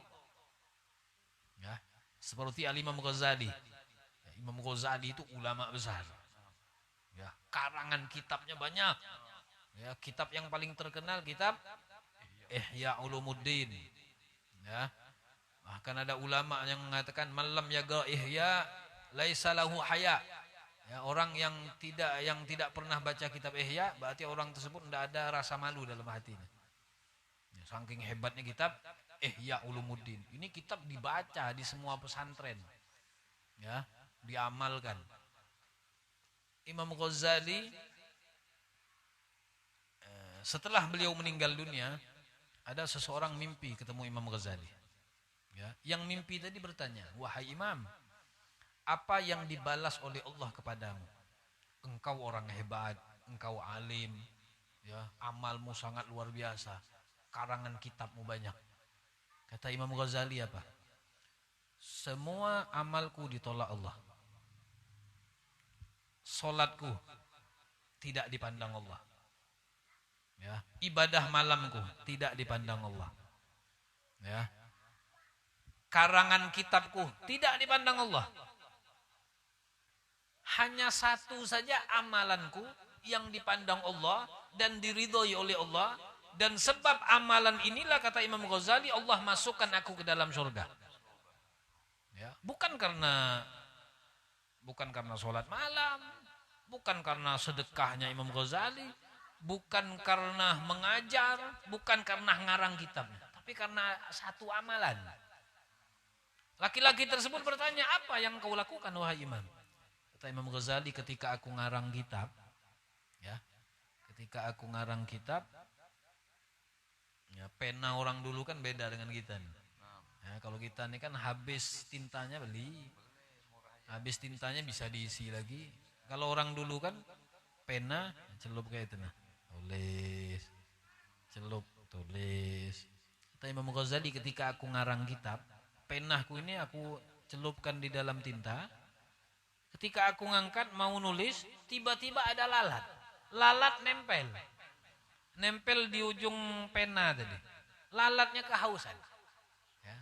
Ya. Seperti Al-Imam Ghazali. Imam Ghazali itu ulama besar. Ya, karangan kitabnya banyak. Ya, kitab yang paling terkenal kitab Ihya Ulumuddin. Ya. Bahkan ada ulama yang mengatakan malam yaga ihya laisa lahu haya. Ya, orang yang tidak pernah baca kitab Ihya berarti orang tersebut tidak ada rasa malu dalam hatinya. Ya, saking hebatnya kitab Ihya Ulumuddin. Ini kitab dibaca di semua pesantren. Ya, diamalkan. Imam Ghazali setelah beliau meninggal dunia, ada seseorang mimpi ketemu Imam Ghazali. Ya, yang mimpi tadi bertanya, "Wahai Imam, apa yang dibalas oleh Allah kepadamu? Engkau orang hebat, engkau alim, ya, amalmu sangat luar biasa, karangan kitabmu banyak." Kata Imam Ghazali apa? "Semua amalku ditolak Allah. Solatku tidak dipandang Allah. Ya, ibadah malamku tidak dipandang Allah. Ya. Karangan kitabku tidak dipandang Allah. Hanya satu saja amalanku yang dipandang Allah dan diridhoi oleh Allah, dan sebab amalan inilah," kata Imam Ghazali, "Allah masukkan aku ke dalam surga." Ya, bukan karena sholat malam, bukan karena sedekahnya Imam Ghazali, bukan karena mengajar, bukan karena ngarang kitabnya, tapi karena satu amalan. Laki-laki tersebut bertanya, "Apa yang kau lakukan wahai Imam?" Kata Imam Ghazali, "Ketika aku ngarang kitab, ya, ya, pena orang dulu kan beda dengan kita nih. Ya, kalau kita nih kan habis tintanya beli, habis tintanya bisa diisi lagi. Kalau orang dulu kan pena celup kayak itu, nah, tulis, celup, tulis." Kata Imam Ghazali, "Ketika aku ngarang kitab, penahku ini aku celupkan di dalam tinta. Ketika aku ngangkat mau nulis, tiba-tiba ada lalat. Lalat nempel di ujung pena tadi. Lalatnya kehausan. Ya.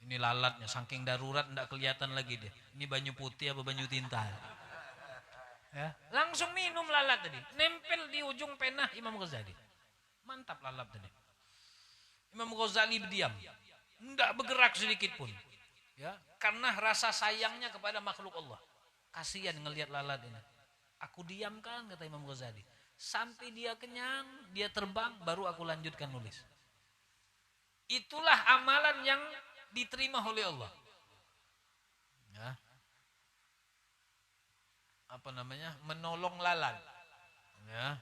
Ini lalatnya saking darurat tidak kelihatan lagi dia. Ini banyu putih apa banyu tinta. Ya. Langsung minum lalat tadi. Nempel di ujung pena Imam Ghazali. Mantap lalat tadi. Imam Ghazali berdiam. Tidak bergerak sedikit pun. Ya. Karena rasa sayangnya kepada makhluk Allah. Kasihan ngelihat lalat ini. Aku diamkan, kata Imam Ghazali. Sampai dia kenyang, dia terbang, baru aku lanjutkan nulis. Itulah amalan yang diterima oleh Allah. Ya. Apa namanya? Menolong lalat. Ya.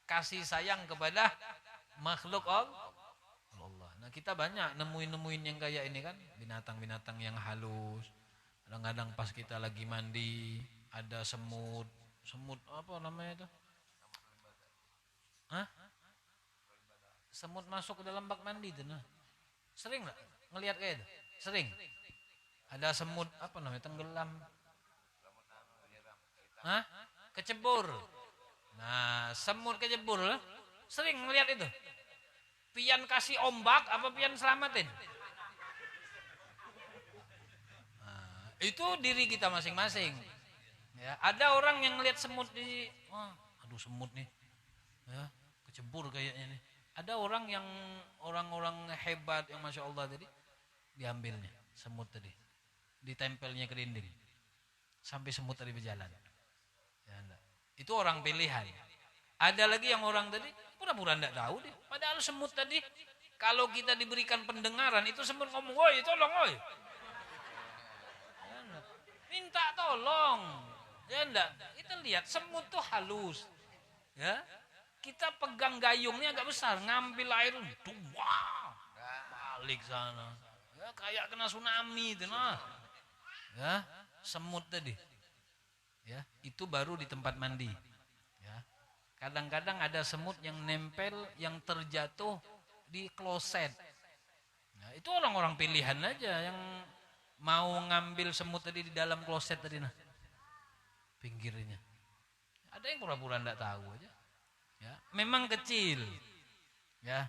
Kasih sayang kepada makhluk Allah. Nah, kita banyak nemuin yang kayak ini kan, binatang-binatang yang halus. Kadang-kadang pas kita lagi mandi, ada semut apa namanya itu? Hah? Semut masuk ke dalam bak mandi itu, nah. Sering nggak ngelihat kayak itu? Sering. Ada semut apa namanya? Tenggelam. Hah? Kecebur. Nah, semut kecebur, sering ngelihat itu. Pian kasih ombak apa pian selamatin? Nah, itu diri kita masing-masing. Ya, ada orang yang ngelihat semut di, aduh semut nih, ya, kecebur kayaknya nih. Ada orang hebat yang masya Allah tadi, diambilnya semut tadi, ditempelnya ke dinding, sampai semut tadi berjalan. Ya, itu orang pilihan. Ada lagi yang orang tadi pura-pura enggak tahu deh. Padahal semut tadi kalau kita diberikan pendengaran itu semut ngomong, "Woi, tolong, woi." Minta tolong. Ya enggak. Kita lihat semut tuh halus. Ya. Kita pegang gayungnya agak besar, ngambil air itu wah, balik sana. Ya kayak kena tsunami itu nah. Ya, semut tadi. Ya, itu baru di tempat mandi. Kadang-kadang ada semut yang nempel, yang terjatuh di kloset. Nah, itu orang-orang pilihan aja yang mau ngambil semut tadi di dalam kloset tadi, nah, pinggirnya. Ada yang pura-pura enggak tahu aja. Ya, memang kecil. Ya.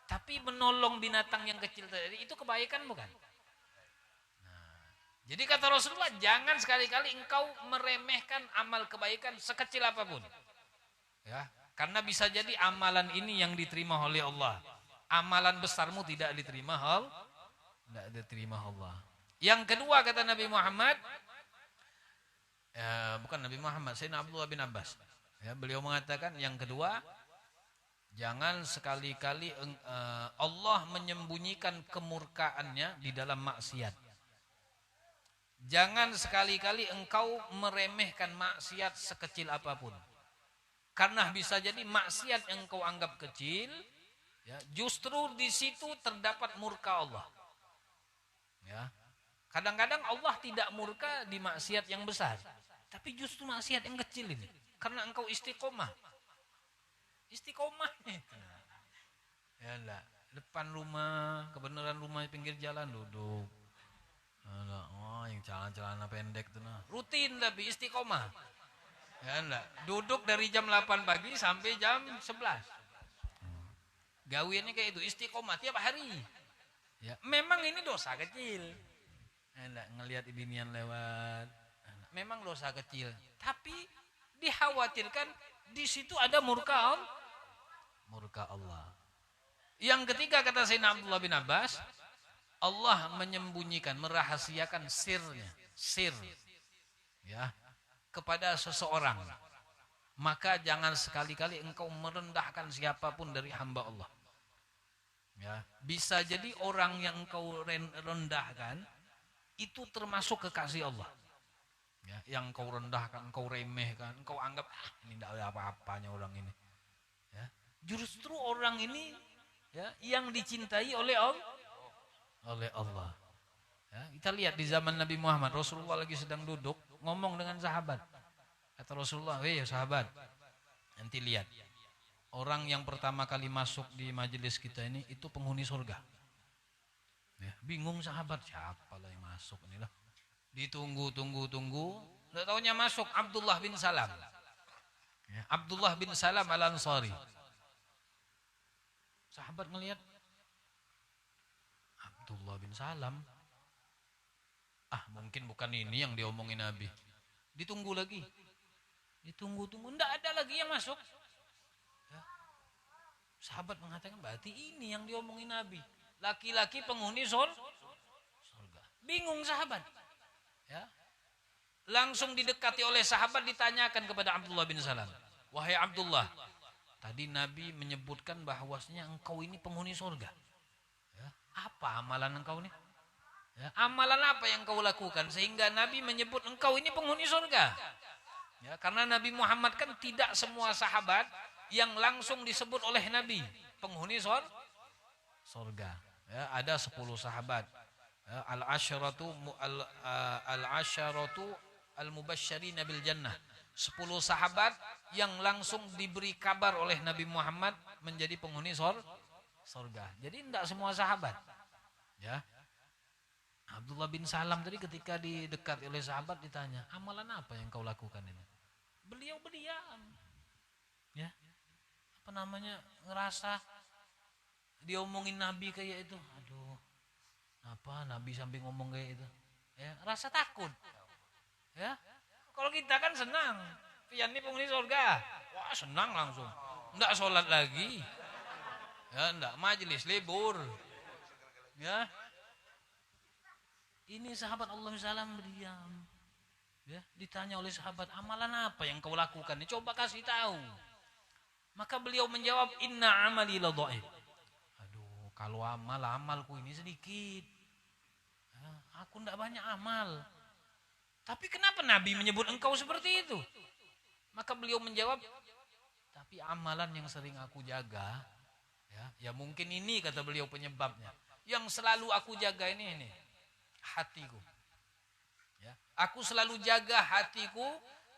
Tapi menolong binatang yang kecil tadi itu kebaikan bukan? Nah, jadi kata Rasulullah, jangan sekali-kali engkau meremehkan amal kebaikan sekecil apapun. Ya, karena bisa jadi amalan ini yang diterima oleh Allah. Amalan besarmu tidak diterima Allah. Yang kedua kata Nabi Muhammad, bukan Nabi Muhammad, Sayyidina Abdullah bin Abbas. Ya, beliau mengatakan yang kedua, jangan sekali-kali Allah menyembunyikan kemurkaannya di dalam maksiat. Jangan sekali-kali engkau meremehkan maksiat sekecil apapun. Karena bisa jadi maksiat yang engkau anggap kecil, ya, justru di situ terdapat murka Allah. Ya. Kadang-kadang Allah tidak murka di maksiat yang besar, tapi justru maksiat yang kecil ini. Karena engkau istiqomah. Istiqomahnya itu. Ya enggak. Depan rumah, kebenaran rumah pinggir jalan duduk. Enggak, oh yang celana pendek tuh nah. Rutin tapi istiqomah. Ya enggak. Duduk dari jam 8 pagi sampai jam 11. Gawiannya kayak itu, istiqomah tiap hari. Ya, memang ini dosa kecil. Enggak ngelihat ibinian lewat. Memang dosa kecil, tapi dikhawatirkan di situ ada murka Allah. Yang ketiga kata Sayyidina Abdullah bin Abbas, Allah menyembunyikan, merahasiakan sir ya kepada seseorang. Maka jangan sekali-kali engkau merendahkan siapapun dari hamba Allah. Ya, bisa jadi orang yang engkau rendahkan itu termasuk kekasih Allah. Ya, yang engkau rendahkan, engkau remehkan, engkau anggap ini tidak ada apa-apanya orang ini. Ya, justru orang ini ya yang dicintai oleh Allah. Ya, kita lihat di zaman Nabi Muhammad, Rasulullah lagi sedang duduk ngomong dengan sahabat. Kata Rasulullah, "Weh sahabat, nanti lihat. Orang yang pertama kali masuk di majelis kita ini itu penghuni surga." Ya, bingung sahabat, siapa lah yang masuk inilah. Ditunggu. Enggak taunya masuk Abdullah bin Salam. Ya, Abdullah bin Salam Al-Ansari. Sahabat ngelihat Abdullah bin Salam. Mungkin bukan ini yang diomongin Nabi. Ditunggu lagi. Ditunggu. Enggak ada lagi yang masuk. Ya. Sahabat mengatakan berarti ini yang diomongin Nabi. Laki-laki penghuni surga. Bingung sahabat. Ya. Langsung didekati oleh sahabat, ditanyakan kepada Abdullah bin Salam. "Wahai Abdullah, tadi Nabi menyebutkan bahwasanya engkau ini penghuni surga. Ya. Apa amalan engkau ini? Ya, amalan apa yang engkau lakukan sehingga Nabi menyebut engkau ini penghuni surga?" Ya, karena Nabi Muhammad kan tidak semua sahabat yang langsung disebut oleh Nabi penghuni surga. Ya, ada 10 sahabat. Ya, al-asyaratu al-mubasysyirina bil jannah. 10 sahabat yang langsung diberi kabar oleh Nabi Muhammad menjadi penghuni surga. Jadi tidak semua sahabat. Ya. Abdullah bin Salam tadi ketika didekat oleh sahabat ditanya, "Amalan apa yang kau lakukan ini?" Beliau berdiam. Ya. Ngerasa diomongin Nabi kayak itu. Aduh. Apa Nabi sampai ngomong kayak itu? Ya, rasa takut. Ya. Kalau kita kan senang. Pian ini penghuni surga. Wah, senang langsung. Enggak sholat lagi. Ya, enggak majelis libur. Ya. Ini sahabat Allah SAW berdiam. Ya, ditanya oleh sahabat, "Amalan apa yang kau lakukan? Coba kasih tahu." Maka beliau menjawab, "Inna amali la dhaif." Aduh, kalau amalku ini sedikit. Ya, aku tidak banyak amal. Tapi kenapa Nabi menyebut engkau seperti itu? Maka beliau menjawab, "Tapi amalan yang sering aku jaga, ya mungkin ini," kata beliau, "penyebabnya. Yang selalu aku jaga ini hatiku. Ya, aku selalu jaga hatiku,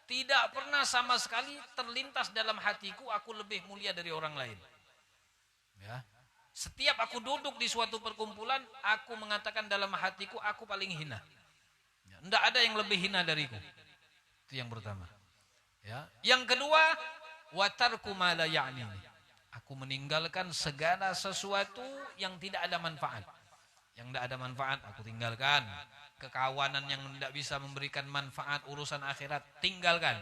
tidak pernah sama sekali terlintas dalam hatiku aku lebih mulia dari orang lain." Ya. Setiap aku duduk di suatu perkumpulan, aku mengatakan dalam hatiku aku paling hina. Ya, tidak ada yang lebih hina dariku. Itu yang pertama. Ya. Yang kedua, wa tarku ma la ya'ni. Aku meninggalkan segala sesuatu yang tidak ada manfaat. Yang tidak ada manfaat aku tinggalkan. Kekawanan yang tidak bisa memberikan manfaat, urusan akhirat tinggalkan.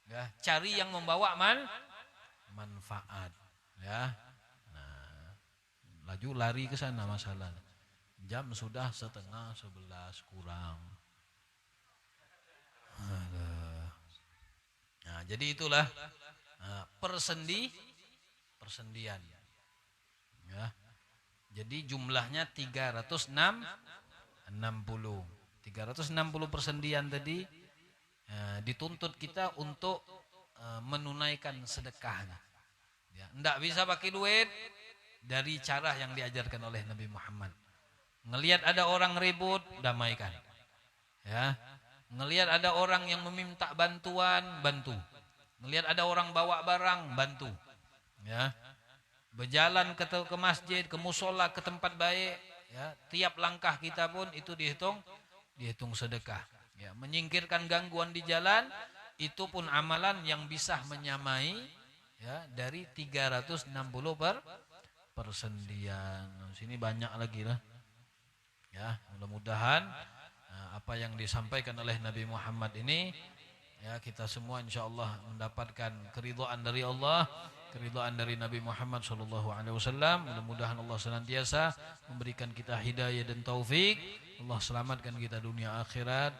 Ya, cari yang membawa manfaat. Ya. Nah, laju lari ke sana masalah. Jam sudah 10:30 kurang. Nah, jadi itulah persendian. Ya. Jadi jumlahnya 360 persendian tadi dituntut kita untuk menunaikan sedekahnya. Ya, enggak bisa pakai duit dari cara yang diajarkan oleh Nabi Muhammad. Ngelihat ada orang ribut, damaikan. Ya. Ngelihat ada orang yang meminta bantuan, bantu. Ngelihat ada orang bawa barang, bantu. Ya. Berjalan ke masjid, ke musola, ke tempat baik, ya, tiap langkah kita pun itu dihitung sedekah. Ya, menyingkirkan gangguan di jalan itu pun amalan yang bisa menyamai ya dari 360 persendian. Sini banyak lagi lah. Ya, mudah-mudahan apa yang disampaikan oleh Nabi Muhammad ini ya kita semua insyaallah mendapatkan keridhaan dari Allah, keridhaan dari Nabi Muhammad SAW. Mudah-mudahan Allah senantiasa memberikan kita hidayah dan taufik. Allah selamatkan kita dunia akhirat.